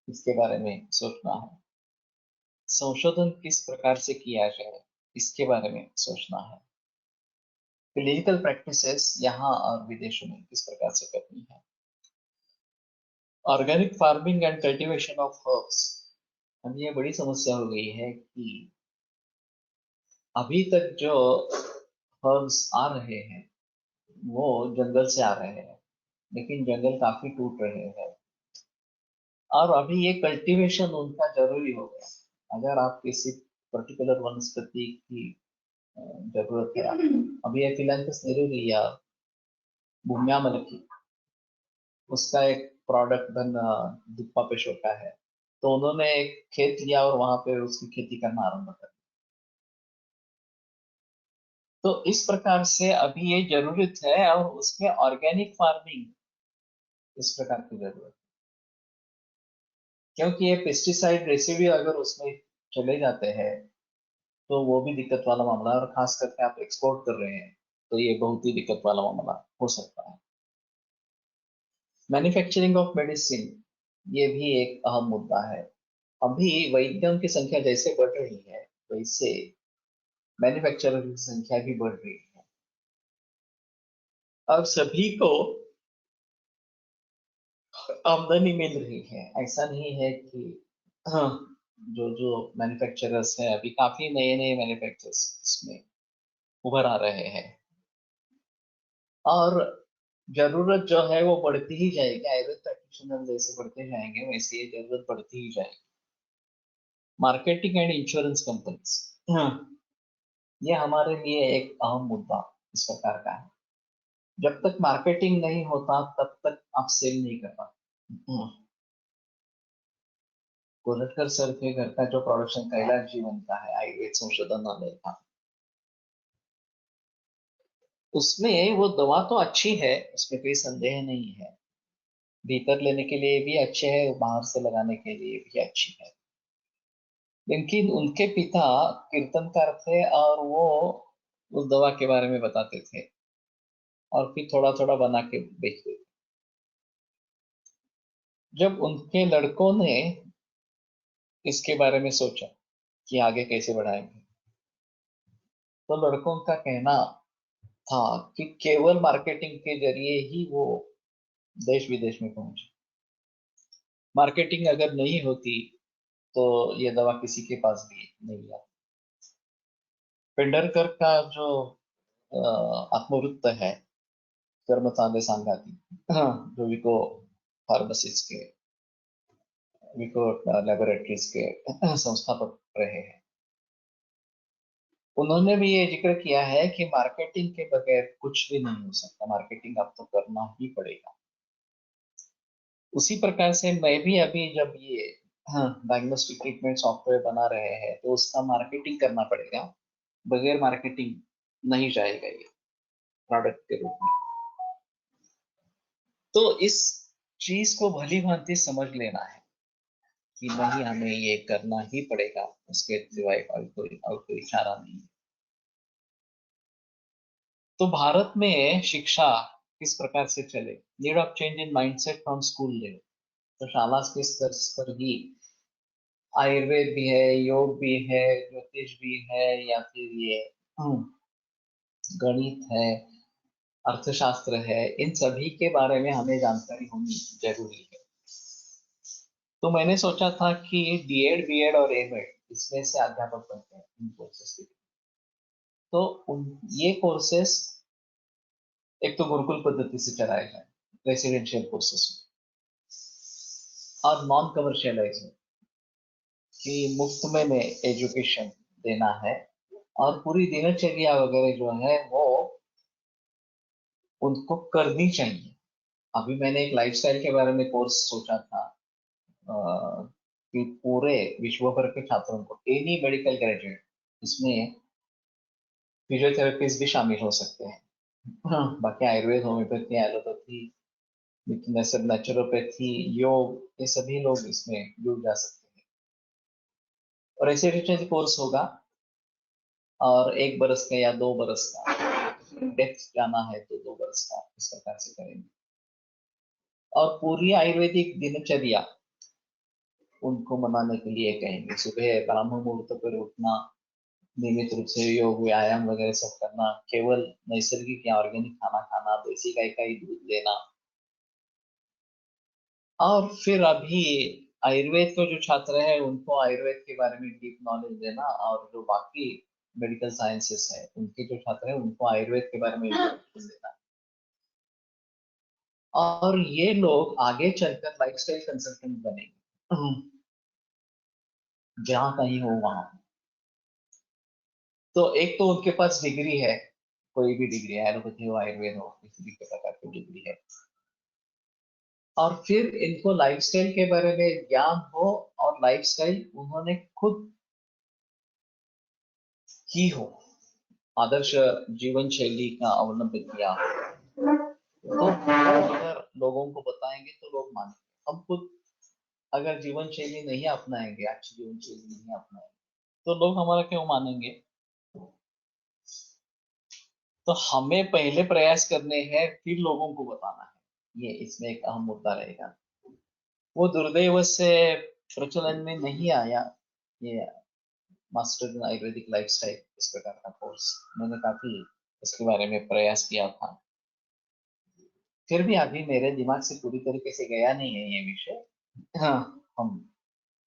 इसके बारे में सोचना है। संशोधन किस प्रकार से किया जाए, इसके बारे में सोचना है। क्लिनिकल प्रैक्टिसेस यहाँ और विदेशों में किस प्रकार से करनी है। Organic farming and cultivation of herbs, अब ये बड़ी समस्या हो गई है कि अभी तक जो हर्ब्स आ रहे हैं वो जंगल से आ रहे हैं, लेकिन जंगल काफी टूट रहे हैं। और अभी ये कल्टीवेशन उनका जरूरी हो गया। अगर आप किसी पर्टिकुलर वनस्पति की जरूरत है, अभी ये फिलैंथस नेरूरिया भूम्या मलकी, उसका एक प्रोडक्ट बन दुप्पा पेशों का है, तो उन्होंने एक खेत लिया और वहां पे उसकी खेती करना आरंभ कर। तो इस प्रकार से अभी ये जरूरत है और उसमें ऑर्गेनिक फार्मिंग इस प्रकार की जरूरत, क्योंकि ये पेस्टिसाइड रेसिड्यू अगर उसमें चले जाते हैं तो वो भी दिक्कत वाला मामला है, और खास करके आप एक्सपोर्ट कर रहे हैं तो ये बहुत ही दिक्कत वाला मामला हो सकता है। मैन्युफैक्चरिंग ऑफ मेडिसिन, ये भी एक अहम मुद्दा है। अभी वैद्यों की संख्या जैसे बढ़ रही है वैसे मैन्युफैक्चरर की संख्या भी बढ़ रही है। अब सभी को आमदनी मिल रही है, ऐसा नहीं है कि हाँ, जो जो मैन्युफैक्चरर्स हैं, अभी काफी नए नए मैन्युफैक्चरर्स इसमें उभर आ रहे हैं, और जरूरत जो है वो बढ़ती ही जाएगी। आयुर्वेद प्रैक्टिशनर जैसे बढ़ते जाएंगे वैसे ये जरूरत बढ़ती ही जाएगी। मार्केटिंग एंड इंश्योरेंस कंपनीज, ये हमारे लिए एक अहम मुद्दा इस प्रकार का है। जब तक मार्केटिंग नहीं होता तब तक आप सेल नहीं कर पाते। गोलटकर सर के घर का जो प्रोडक्शन कैलाश जीवन का है, आयुर्वेद संशोधनालय का, उसमें वो दवा तो अच्छी है, उसमें कोई संदेह नहीं है। भीतर लेने के लिए भी अच्छे है, बाहर से लगाने के लिए भी अच्छी है। लेकिन उनके पिता कीर्तनकार थे और वो उस दवा के बारे में बताते थे और फिर थोड़ा थोड़ा बना के बेचते थे। जब उनके लड़कों ने इसके बारे में सोचा कि आगे कैसे बढ़ाएंगे, तो लड़कों का कहना था कि केवल मार्केटिंग के जरिए ही वो देश विदेश में पहुंचे। मार्केटिंग अगर नहीं होती तो ये दवा किसी के पास भी नहीं आती। पेंडरकर का जो आत्मवृत्त है, कर्म चांदे सांगाती, हाँ, जो विको फार्मासिस्ट के, विको लेबोरेटरीज के संस्थापक रहे हैं, उन्होंने भी ये जिक्र किया है कि मार्केटिंग के बगैर कुछ भी नहीं हो सकता, मार्केटिंग आपको करना ही पड़ेगा। उसी प्रकार से मैं भी अभी जब ये डायग्नोस्टिक ट्रीटमेंट सॉफ्टवेयर बना रहे हैं तो उसका मार्केटिंग करना पड़ेगा। बगैर मार्केटिंग नहीं जाएगा ये प्रोडक्ट के रूप में। तो इस चीज को भली भांति समझ लेना है कि नहीं, हमें ये करना ही पड़ेगा, उसके सिवाय और कोई चारा नहीं। तो भारत में शिक्षा किस प्रकार से चले, need of change in mindset from school level. तो शाला के स्तर पर ही आयुर्वेद भी है, योग भी है, ज्योतिष भी है, या फिर ये गणित है, अर्थशास्त्र है, इन सभी के बारे में हमें जानकारी होनी जरूरी है। तो मैंने सोचा था कि डीएड, बीएड और एमएड इसमें से अध्यापक बनते हैं इन कोर्सेस के लिए। तो ये कोर्सेस एक तो गुरुकुल पद्धति से चलाए जाए, रेसिडेंशियल कोर्सेस में, और नॉन कमर्शियलाइज में, कि मुफ्त में एजुकेशन देना है, और पूरी दिनचर्या वगैरह जो है वो उनको करनी चाहिए। अभी मैंने एक लाइफस्टाइल के बारे में कोर्स सोचा था, कि पूरे विश्व भर के छात्रों को, एनी मेडिकल ग्रेजुएट, इसमें फिजियोथेरेपिस्ट भी शामिल हो सकते हैं। बाकी आयुर्वेद, होम्योपैथी, एलोपैथी, नेचुरोपैथी, योग, ये सभी लोग इसमें जुड़ जा सकते हैं। और ऐसे रिटर्न कोर्स होगा, और 1 बरस का या 2 बरस का, डेप्थ जाना है तो 2 बरस का, इस प्रकार से करेंगे। और पूरी आयुर्वेदिक दिनचर्या उनको मनाने के लिए कहेंगे। सुबह ब्राह्म मुहूर्त पर उठना, नियमित रूप से योग, व्यायाम वगैरह सब करना, केवल नैसर्गिक या ऑर्गेनिक खाना खाना, देसी गाय का ही दूध लेना। और फिर अभी आयुर्वेद के जो छात्र हैं उनको आयुर्वेद के बारे में डीप नॉलेज देना, और जो बाकी मेडिकल साइंसेस है उनके जो छात्र हैं उनको आयुर्वेद के बारे में इंट्रोडक्शन देना। और ये लोग आगे चलकर लाइफस्टाइल कंसल्टेंट बनेंगे। जहाँ कहीं हो वहां। तो एक तो उनके पास डिग्री है, कोई भी डिग्री है, एलोपैथी हो आयुर्वेद हो, किसी भी प्रकार की डिग्री है, और फिर इनको लाइफस्टाइल के बारे में ज्ञान हो, और लाइफस्टाइल उन्होंने खुद की हो, आदर्श जीवन शैली का अवलंबन किया हो, तो अगर लोगों को बताएंगे तो लोग मानेंगे। हम खुद अगर जीवन शैली नहीं अपनाएंगे, अच्छी जीवन शैली नहीं अपनाएंगे, तो लोग हमारा क्यों मानेंगे? तो हमें पहले प्रयास करने हैं, फिर लोगों को बताना है। ये इसमें एक अहम मुद्दा रहेगा। वो दुर्दैव से प्रचलन में नहीं आया, ये मास्टर इन आयुर्वेदिक लाइफस्टाइल इस प्रकार का कोर्स। मैंने काफी इसके बारे में प्रयास किया था, फिर भी अभी मेरे दिमाग से पूरी तरीके से गया नहीं है ये विषय। हाँ, हम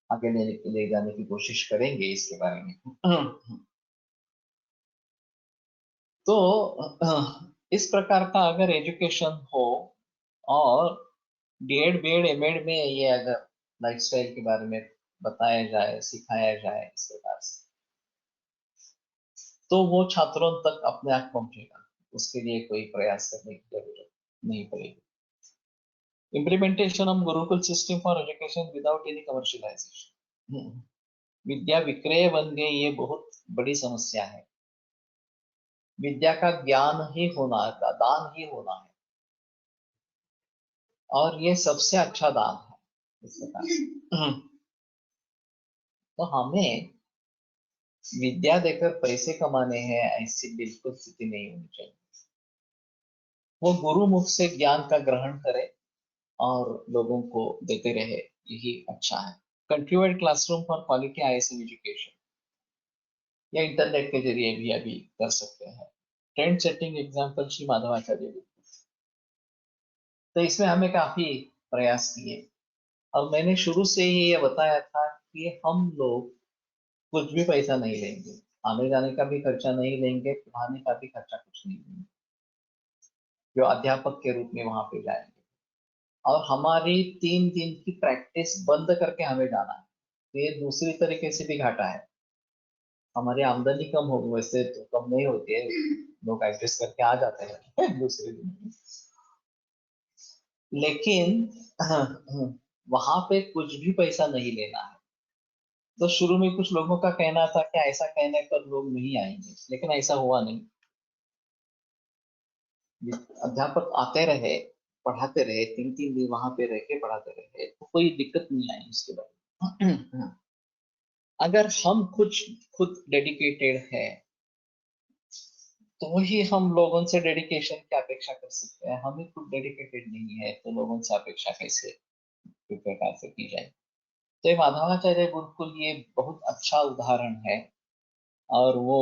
आगे ले जाने की कोशिश करेंगे इसके बारे में। तो इस प्रकार का अगर एजुकेशन हो, और डीएड बीएड एमएड में ये अगर लाइफस्टाइल के बारे में बताया जाए, सिखाया जाए इस प्रकार से, तो वो छात्रों तक अपने आप पहुंचेगा। उसके लिए कोई प्रयास करने की जरूरत नहीं पड़ेगी। Implementation of Gurukul system for education without any commercialisation. विद्या विक्रय बन गई, ये बहुत बड़ी समस्या है। विद्या का ज्ञान ही होना है, दान ही होना है, और ये सबसे अच्छा दान है इस प्रकार से। तो हमें विद्या देकर पैसे कमाने हैं, ऐसी बिल्कुल स्थिति नहीं होनी चाहिए। वो गुरु मुख से ज्ञान का ग्रहण करे और लोगों को देते रहे, यही अच्छा है। Country wide classroom for quality ISM education, या इंटरनेट के जरिए भी अभी कर सकते हैं। Trend setting example Shri Madhavacharya ji. तो इसमें हमें काफी प्रयास किए, और मैंने शुरू से ही ये बताया था कि हम लोग कुछ भी पैसा नहीं लेंगे, आने जाने का भी खर्चा नहीं लेंगे, पढ़ाने का भी खर्चा कुछ नहीं लेंगे, जो अध्यापक के रूप में वहां पे जाएंगे। और हमारी 3 दिन की प्रैक्टिस बंद करके हमें जाना है, तो ये दूसरी तरीके से भी घाटा है। हमारी आमदनी कम होगी, वैसे तो कम नहीं होती है, लोग एडजस्ट करके आ जाते हैं दूसरे दिन, लेकिन वहां पे कुछ भी पैसा नहीं लेना है। तो शुरू में कुछ लोगों का कहना था कि ऐसा कहने पर लोग नहीं आएंगे, लेकिन ऐसा हुआ नहीं। अध्यापक आते रहे, पढ़ाते रहे, 3 3 दिन वहां पे रह के पढ़ाते रहे, तो कोई दिक्कत नहीं आई उसके बाद। अगर हम खुद डेडिकेटेड है, तो ही हम लोगों से डेडिकेशन की अपेक्षा कर सकते हैं। हम ही खुद डेडिकेटेड नहीं है, तो लोगों से अपेक्षा कैसे किस प्रकार से की जाए? तो ये माधवाचार्य गुरुकुल ये बहुत अच्छा उदाहरण है, और वो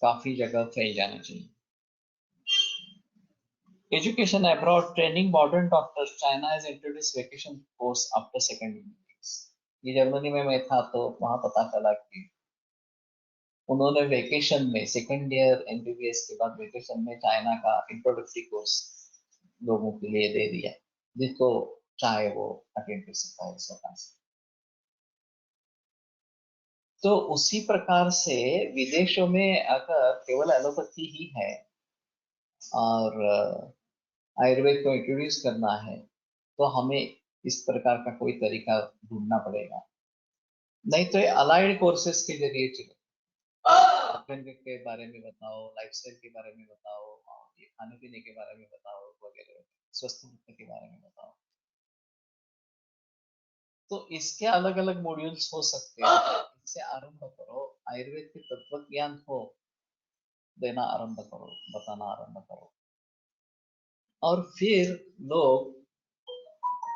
काफी जगह फैल जाना चाहिए। Education abroad, training modern doctors. China has introduced vacation course after second innings. ये जर्मनी में मैं था, तो वहां पता चला कि उन्होंने वेकेशन में, सेकंड ईयर एमबीबीएस के बाद वेकेशन में चाइना का इंट्रोडक्टरी कोर्स लोगों के लिए दे दिया, जिसको चाहे वो अटेंड कर सकता है इस प्रकार से। तो उसी प्रकार से विदेशों में अगर केवल एलोपैथी ही है, और आयुर्वेद को इंट्रोड्यूस करना है, तो हमें इस प्रकार का कोई तरीका ढूंढना पड़ेगा। नहीं तो ये अलाइड कोर्सेज के जरिए चले, अध्ययन के बारे में बताओ, लाइफस्टाइल के बारे में बताओ, और ये खाने पीने के बारे में बताओ, वगैरह स्वस्थ रहने के बारे में बताओ। तो इसके अलग अलग मॉड्यूल्स हो सकते हैं। इससे आरंभ करो, आयुर्वेद के तत्व ज्ञान को देना आरंभ करो, बताना आरंभ करो, और फिर लोग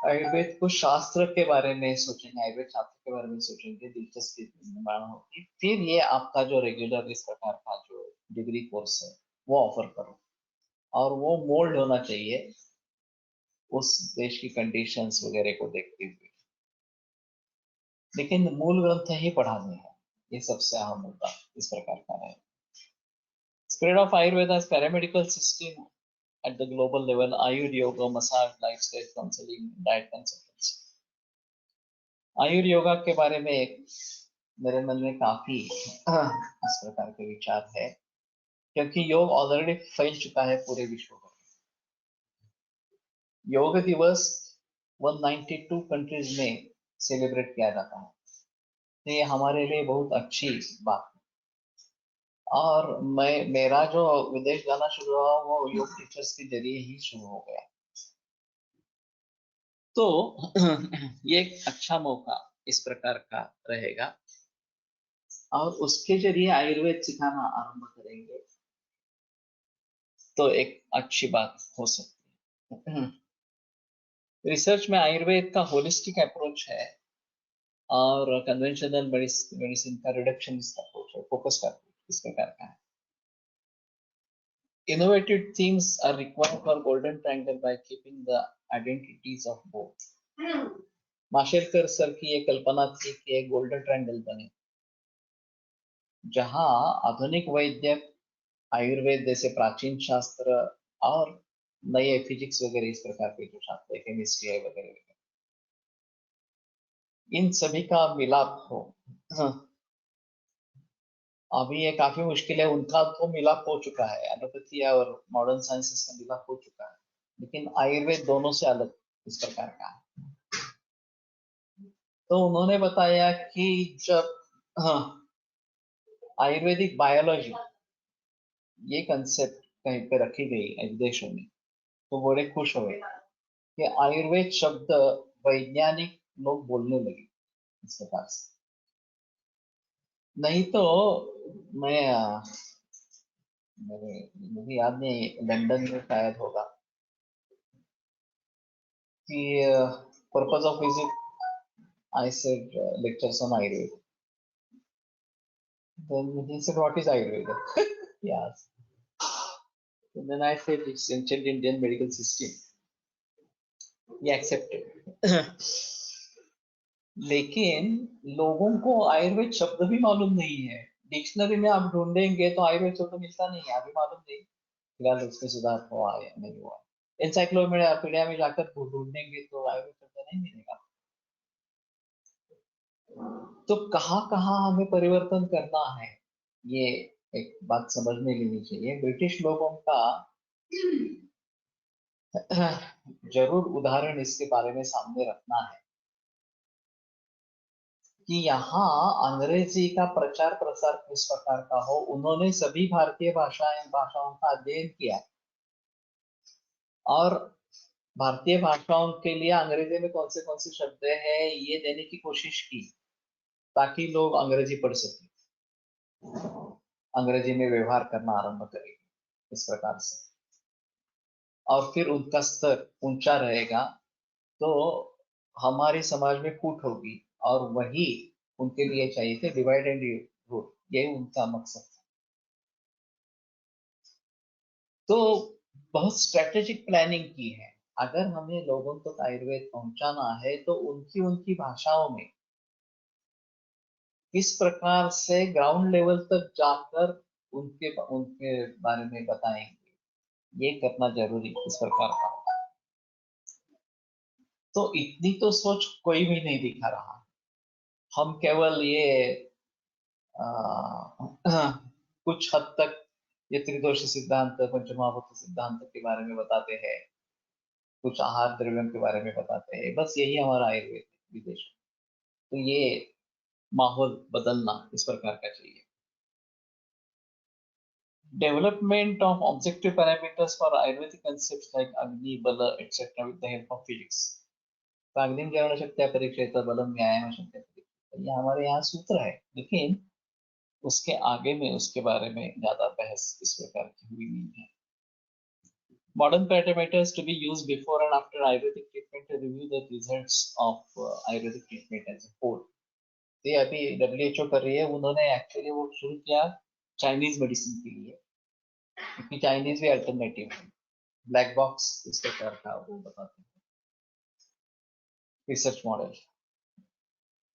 आयुर्वेद को शास्त्र के बारे में सोचेंगे, आयुर्वेद शास्त्र के बारे में सोचेंगे, दिलचस्पी निर्माण होगी। फिर ये आपका जो रेगुलर इस प्रकार का जो डिग्री कोर्स है वो ऑफर करो, और वो मोल्ड होना चाहिए उस देश की कंडीशंस वगैरह को देखते हुए, लेकिन मूल ग्रंथ ही पढ़ाने हैं, ये सबसे अहम मुद्दा इस प्रकार का है। Spread of Ayurveda as paramedical system at the global level, Ayur, yoga, massage, lifestyle counseling, diet consultancy. आयुर योगा के बारे में मेरे मन में काफी इस प्रकार के विचार है, क्योंकि योग ऑलरेडी फैल चुका है पूरे विश्व में। योग दिवस 192 कंट्रीज में सेलिब्रेट किया जाता है, तो ये हमारे लिए बहुत अच्छी बात है। और मेरा जो विदेश जाना शुरू हुआ वो योग टीचर्स के जरिए ही शुरू हो गया। तो ये एक अच्छा मौका इस प्रकार का रहेगा, और उसके जरिए आयुर्वेद सिखाना आरंभ करेंगे तो एक अच्छी बात हो सकती है। रिसर्च में आयुर्वेद का होलिस्टिक अप्रोच है और कन्वेंशनल मेडिसिन का रिडक्शनिस्ट अप्रोच है, फोकस का इस प्रकार का है। Innovative themes are required for golden triangle by keeping the identities of both. Mashelkar sir की ये कल्पना थी कि एक गोल्डन ट्रायंगल बने, जहां आधुनिक वैद्य आयुर्वेद जैसे प्राचीन शास्त्र और नए फिजिक्स वगैरह इस प्रकार के जो शास्त्र है, केमिस्ट्री है वगैरह वगैरह, इन सभी का मिलाप हो। अभी ये काफी मुश्किल है, उनका तो मिलाप हो चुका है, एलोपैथी और मॉडर्न साइंसेस का मिलाप हो चुका है, लेकिन आयुर्वेद दोनों से अलग इस प्रकार का है। तो उन्होंने बताया कि जब आयुर्वेदिक बायोलॉजी ये कंसेप्ट कहीं पे रखी गई विदेशों में, तो बड़े खुश हुए कि आयुर्वेद शब्द वैज्ञानिक लोग बोलने लगे इस प्रकार से। नहीं तो मैं मुझे याद नहीं, लंदन में शायद होगा कि purpose of visit I said lectures on Ayurveda. Then he said, "What is Ayurveda?" Yes. And then I said, "It's ancient Indian medical system." He accepted. लेकिन लोगों को आयुर्वेद शब्द भी मालूम नहीं है। डिक्शनरी में आप ढूंढेंगे तो आयुर्वेद शब्द मिलता नहीं है, अभी मालूम नहीं फिलहाल उसमें सुधार हुआ है नहीं हुआ। एनसाइक्लोपीडिया में जाकर ढूंढेंगे तो आयुर्वेद शब्द नहीं मिलेगा। तो कहाँ कहाँ हमें परिवर्तन करना है, ये एक बात समझ में लेनी चाहिए। ब्रिटिश लोगों का जरूर उदाहरण इसके बारे में सामने रखना है कि यहाँ अंग्रेजी का प्रचार प्रसार किस प्रकार का हो। उन्होंने सभी भारतीय भाषाओं का अध्ययन किया और भारतीय भाषाओं के लिए अंग्रेजी में कौन से शब्द है ये देने की कोशिश की, ताकि लोग अंग्रेजी पढ़ सके, अंग्रेजी में व्यवहार करना आरंभ करेंगे इस प्रकार से, और फिर उनका स्तर ऊंचा रहेगा तो हमारे समाज में फूट होगी, और वही उनके लिए चाहिए थे, डिवाइड एंड रूल, यही उनका मकसद था। तो बहुत स्ट्रेटेजिक प्लानिंग की है। अगर हमें लोगों तक आयुर्वेद पहुंचाना है तो उनकी उनकी भाषाओं में किस प्रकार से ग्राउंड लेवल तक जाकर उनके उनके बारे में बताएंगे, ये करना जरूरी इस प्रकार का। तो इतनी तो सोच कोई भी नहीं दिखा रहा। हम केवल ये कुछ हद तक ये त्रिदोष सिद्धांत, पंचमहाभूत सिद्धांत के बारे में बताते हैं, कुछ आहार द्रव्यों के बारे में बताते हैं, बस यही हमारा आयुर्वेद विदेश। तो ये माहौल बदलना इस प्रकार का चाहिए। Development of objective parameters for Ayurvedic concepts like Agni, Bala, etc. with the help of physics. तो अग्नि ज्ञान शक्ति परीक्षित, बलम व्यायाम शक्ति परीक्षित, ये हमारे यहाँ सूत्र है, लेकिन उसके आगे में उसके बारे में ज्यादा बहस इस प्रकार की हुई नहीं है। Modern parameters to be used before and after Ayurvedic treatment to review the results of Ayurvedic treatment as a whole. ये अभी WHO कर रही है, उन्होंने एक्चुअली वो शुरू किया चाइनीज मेडिसिन के लिए, क्योंकि चाइनीज भी अल्टरनेटिव है, ब्लैक बॉक्स इस प्रकार का वो बताते हैं रिसर्च मॉडल।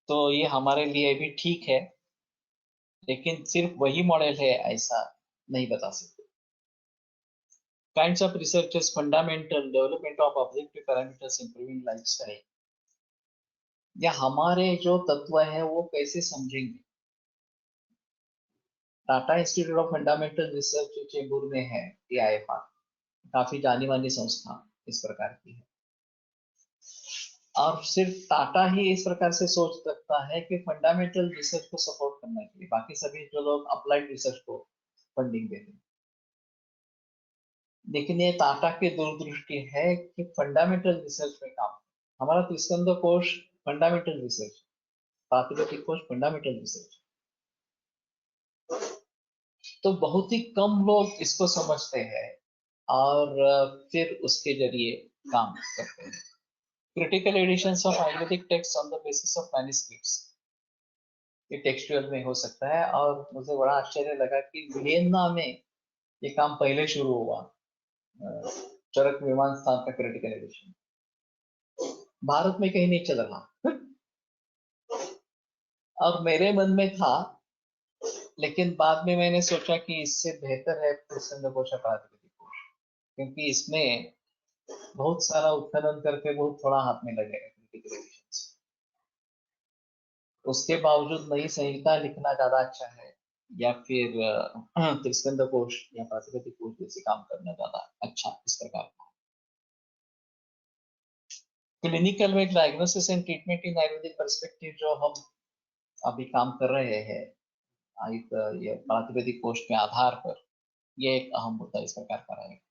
तो ये हमारे लिए भी ठीक है, लेकिन सिर्फ वही मॉडल है ऐसा नहीं बता सकते। Kinds of research is fundamental development of objective parameters improving lifestyle. या हमारे जो तत्व है वो कैसे समझेंगे। Tata institute of fundamental research जो चेंबूर में है, TIFR, काफी जानी मानी संस्था इस प्रकार की है। और सिर्फ टाटा ही इस प्रकार से सोच सकता है कि फंडामेंटल रिसर्च को सपोर्ट करने के लिए, बाकी सभी जो लोग अप्लाइड रिसर्च को फंडिंग देते हैं। लेकिन ये टाटा की दूरदृष्टि है कि फंडामेंटल रिसर्च में काम। हमारा त्रिस्कंद कोश फंडामेंटल रिसर्च, प्राकृतिक कोश फंडामेंटल रिसर्च। तो बहुत ही कम लोग इसको समझते हैं और फिर उसके जरिए काम करते हैं। Critical editions of ayurvedic text on the basis of manuscripts, ये टेक्सचुअल में हो सकता है। और मुझे बड़ा आश्चर्य लगा कि वियन्ना में ये काम पहले शुरू हुआ, चरक विमान स्थान का क्रिटिकल एडिशन। भारत में कहीं नहीं चल रहा। और मेरे मन में था, लेकिन बाद में मैंने सोचा कि इससे बेहतर है प्रसंगकोश प्रातिपदिक कोश, क्योंकि इसमें बहुत सारा उत्खनन करके बहुत थोड़ा हाथ में लगेगा क्रिटिकल एडिशन। उसके बावजूद नई संहिता लिखना ज्यादा अच्छा है, या फिर त्रिस्कंद कोश या प्रातिपदिक कोश जैसे काम करना ज्यादा अच्छा इस प्रकार का। क्लिनिकल में diagnosis and treatment in Ayurvedic perspective जो हम अभी काम कर रहे हैं, एक ये प्रातिपदिक कोश के आधार पर, ये एक अहम मुद्दा इस प्रकार का रहेगा।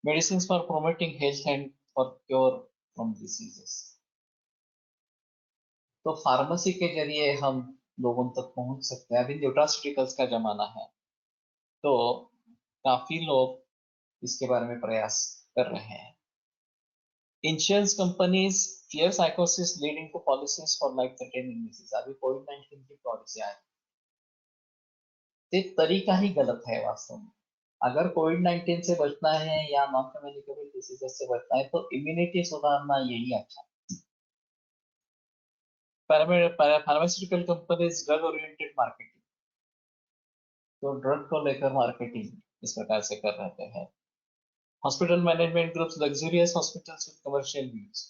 Medicine for promoting health and for cure from diseases. तो फार्मेसी के जरिए हम लोगों तक पहुंच सकते हैं। अभी न्यूट्रास्यूटिकल्स का जमाना है, तो काफी लोग इसके बारे में प्रयास कर रहे हैं। इंश्योरेंस कंपनीज फियर साइकोसिस leading to policies for life threatening diseases. अभी कोविड-19 की पॉलिसी आई, तो तरीका ही गलत है वास्तव में। अगर कोविड-19 से बचना है या नॉन कम्युनिकेबल डिसीजेस से बचना है, तो इम्यूनिटी सुधारना यही अच्छा। Pharmaceutical companies drug oriented marketing, तो ड्रग को लेकर मार्केटिंग इस प्रकार से कर रहे हैं। Hospital management groups luxurious hospitals with commercial views,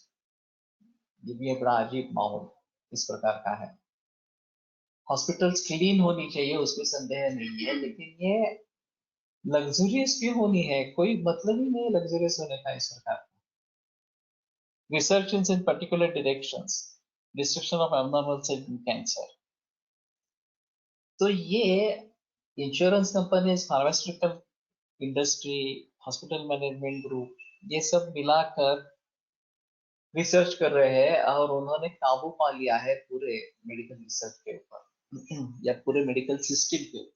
ये भी एक बड़ा अजीब माहौल इस प्रकार का है। हॉस्पिटल्स क्लीन होनी चाहिए, उसमें संदेह नहीं है, लेकिन ये लग्जरियस क्यों होनी है? कोई मतलब ही नहीं लग्जरियस होने का इस प्रकार का। Research in particular directions, destruction of abnormal cell in cancer. तो ये insurance companies, pharmaceutical industry, hospital management group, ये सब मिलाकर रिसर्च कर रहे हैं और उन्होंने काबू पा लिया है पूरे मेडिकल रिसर्च के ऊपर या पूरे मेडिकल सिस्टम के ऊपर।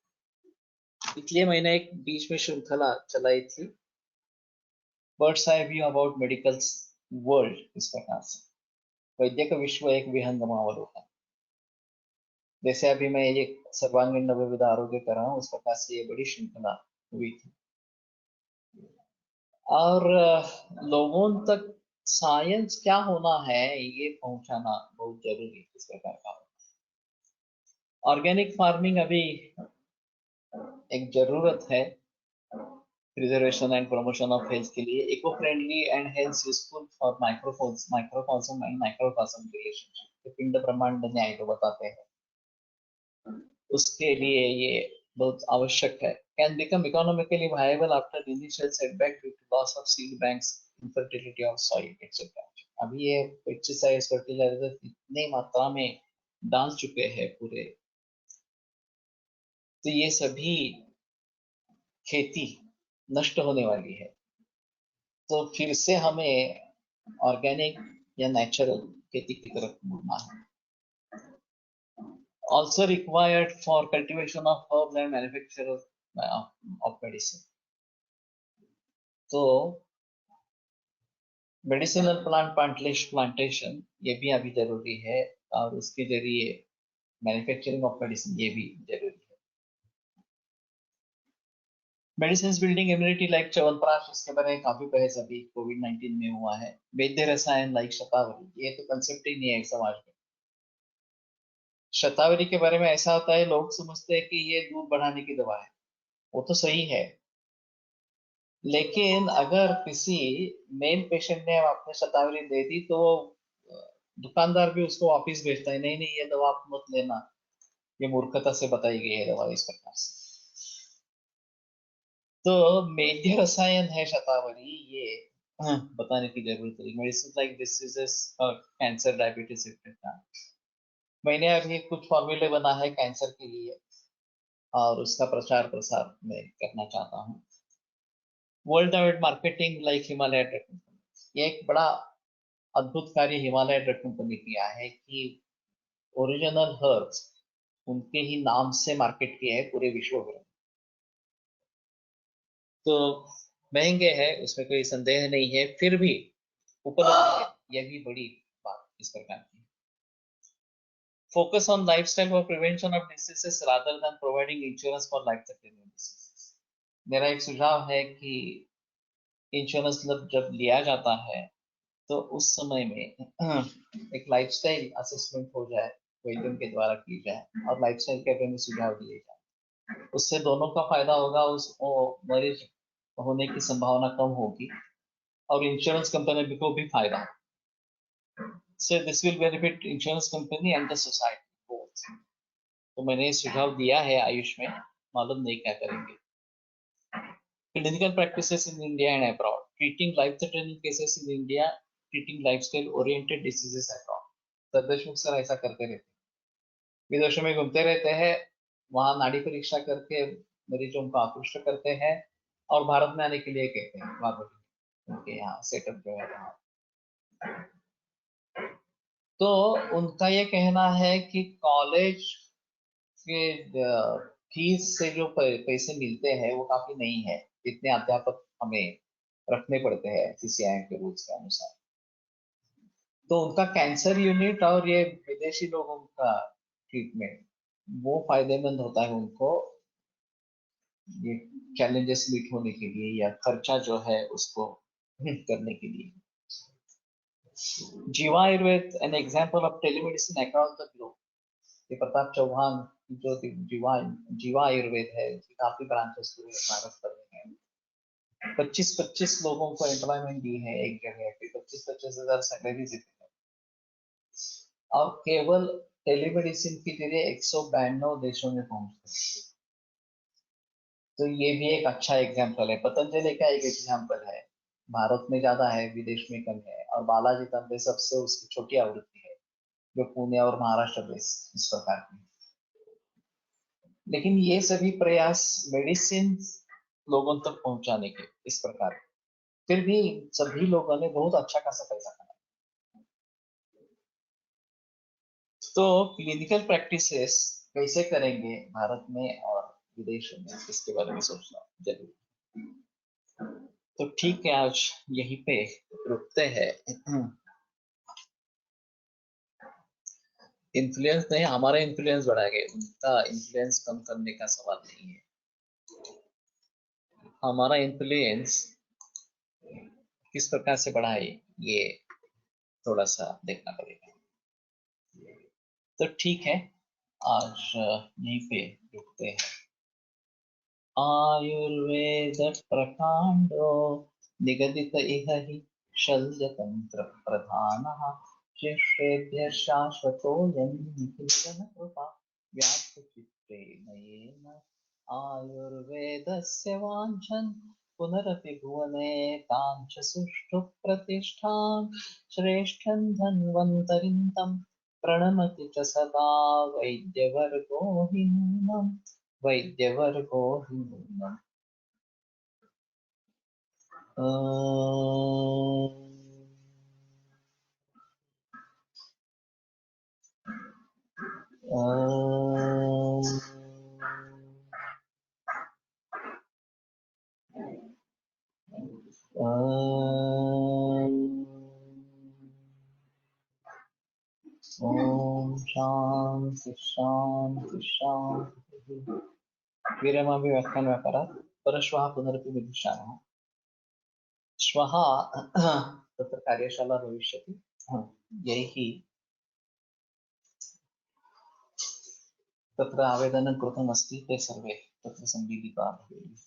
इसलिए मैंने एक बीच में श्रृंखला चलाई थी, birds eye view about medical world, इस प्रकार से। वैद्यक विश्व एक विहंगमावलोकन। जैसे अभी मैं ये सर्वांगीण नवविध आरोग्य कर रहा हूँ, उस प्रकार से ये बड़ी श्रृंखला हुई थी। और लोगों तक साइंस क्या होना है ये पहुंचाना बहुत जरूरी इस प्रकार का। ऑर्गेनिक फार्मिंग अभी एक जरूरत है preservation and promotion of health के लिए। Eco friendly and health useful for microcosm and microcosm relationship, पिंड ब्रह्मांड न्याय जो बताते हैं, उसके लिए ये बहुत आवश्यक है। Can become economically viable after initial setback due to loss of seed banks, infertility of soil etcetera. अभी ये पेस्टिसाइड्स फर्टिलाइजर इतनी मात्रा में डाल चुके हैं पूरे, तो ये सभी खेती नष्ट होने वाली है। तो फिर से हमें ऑर्गेनिक या नेचुरल खेती की तरफ मुड़ना है। Also required for cultivation of herbs and manufacture of medicine. तो मेडिसिनल प्लांट प्लांटेशन ये भी अभी जरूरी है, और उसके जरिए मैन्युफैक्चरिंग ऑफ मेडिसिन ये भी जरूरी है। Medicine building immunity like chyawanprash, इसके बारे में काफी बहस अभी कोविड-19 में हुआ है। वैद्य रसायन लाइक शतावरी, ये तो कंसेप्ट ही नहीं है समाज में। शतावरी के बारे में ऐसा होता है, लोग समझते हैं कि ये दूध बढ़ाने की दवा है, वो तो सही है, लेकिन अगर किसी मेल पेशेंट ने आपने शतावरी दे दी तो दुकानदार भी उसको वापस भेजता है, नहीं नहीं ये दवा आप मत लेना, ये मूर्खता से बताई गई है दवा, इस प्रकार से। तो मेध्य रसायन है शतावरी, ये बताने की जरूरत है। Medicine like diseases, cancer, diabetes etcetera. मैंने अभी कुछ फॉर्मूले बना है कैंसर के लिए, और उसका प्रचार प्रसार मैं करना चाहता हूँ। World wide marketing like Himalaya drug company, ये एक बड़ा अद्भुत कार्य हिमालय ड्रग कंपनी किया है कि ओरिजिनल हर्ब्स उनके ही नाम से मार्केट किए हैं पूरे विश्व भर में। तो महंगे हैं, उसमें कोई संदेह नहीं है, फिर भी उपलब्ध है, यह भी बड़ी बात इस प्रकार की। Focus on lifestyle for prevention of diseases rather than providing insurance for life threatening diseases. मेरा एक सुझाव है कि इंश्योरेंस जब लिया जाता है तो उस समय में एक लाइफस्टाइल असेसमेंट हो जाए, वैद्यों के द्वारा की जाए, और लाइफस्टाइल के बारे में सुझाव दिए जाए। उससे दोनों का फायदा होगा, उस मरीज होने की संभावना कम होगी, और इंश्योरेंस कंपनी को भी फायदा। So this will benefit insurance company and the society both. तो मैंने सुझाव दिया है आयुष में, मालूम नहीं क्या करेंगे। Clinical practices in India and abroad, treating life-threatening cases in India, treating lifestyle-oriented diseases abroad. Sir sir ऐसा करते रहते हैं, विदेशों में घूमते रहते हैं, वहाँ नाड़ी परीक्षा करके मरीजों को आकृष्ट करते हैं, और भारत में आने के लिए कहते हैं, उनके यहाँ सेटअप जो है वहाँ। तो उनका ये कहना है कि कॉलेज के फीस से जो पैसे मिलते हैं वो काफी नहीं है, इतने अध्यापक हमें रखने पड़ते हैं सीसीआई के रूल्स के अनुसार। तो उनका कैंसर यूनिट और ये विदेशी लोगों का ट्रीटमेंट वो फायदेमंद होता है उनको, ये चैलेंजेस मीट होने के लिए या खर्चा जो है उसको करने के लिए। जीवा Ayurveda an example of telemedicine across the globe. ये प्रताप चौहान जो जीवा जीवा आयुर्वेद है, काफी ब्रांचेस पूरे भारत भर में है। 25-25 लोगों को एम्प्लॉयमेंट दी है एक जगह पे, 25-25 हजार सैलरी दी है, और केवल टेलीमेडिसिन के जरिए 192 देशों में पहुंचते। तो ये भी एक अच्छा एग्जाम्पल है। पतंजलि का एक एग्जाम्पल है, भारत में ज्यादा है, विदेश में कम है, और बालाजी तंबे सबसे उसकी छोटी आवृत्ति है जो पुणे और महाराष्ट्र में इस प्रकार की। लेकिन ये सभी प्रयास मेडिसिन लोगों तक पहुंचाने के इस प्रकार, फिर भी सभी लोगों ने बहुत अच्छा खासा पैसा कमाया। तो क्लिनिकल प्रैक्टिसेस कैसे करेंगे भारत में और विदेश में, इसके बारे में सोचना जरूर। तो ठीक है, आज यहीं पे रुकते हैं। इन्फ्लुएंस नहीं, हमारा इन्फ्लुएंस बढ़ाएंगे, उनका इन्फ्लुएंस कम करने का सवाल नहीं है। हमारा इन्फ्लुएंस किस प्रकार से बढ़ाए, ये थोड़ा सा देखना पड़ेगा। तो ठीक है, आज यहीं पे रुकते हैं। आयुर्वेद प्रकांडो निगदित इह हि शल्यतंत्र प्रधानः, शिष्येभ्यः शाश्वतोऽयं निखिलजन कृपा व्याप्तचित्तेन आयुर्वेदस्य वाञ्छन् पुनरपि भुवने काञ्च सुष्ठु प्रतिष्ठां श्रेष्ठं धन्वन्तरिं तं प्रणमति च सदा वैद्यवर्गो हि नूनम् वैद्यवर्गो हि नूनम्। ओम शांति शांति शांति। विरमामि व्याख्यानव्यापारात् परश्वः पुनरपि मिलिष्यामः। श्वः तत्र कार्यशाला भविष्यति, यैः तत्र आवेदनं कृतमस्ति, ते सर्वे तत्र सम्मिलिताः भवेयुः।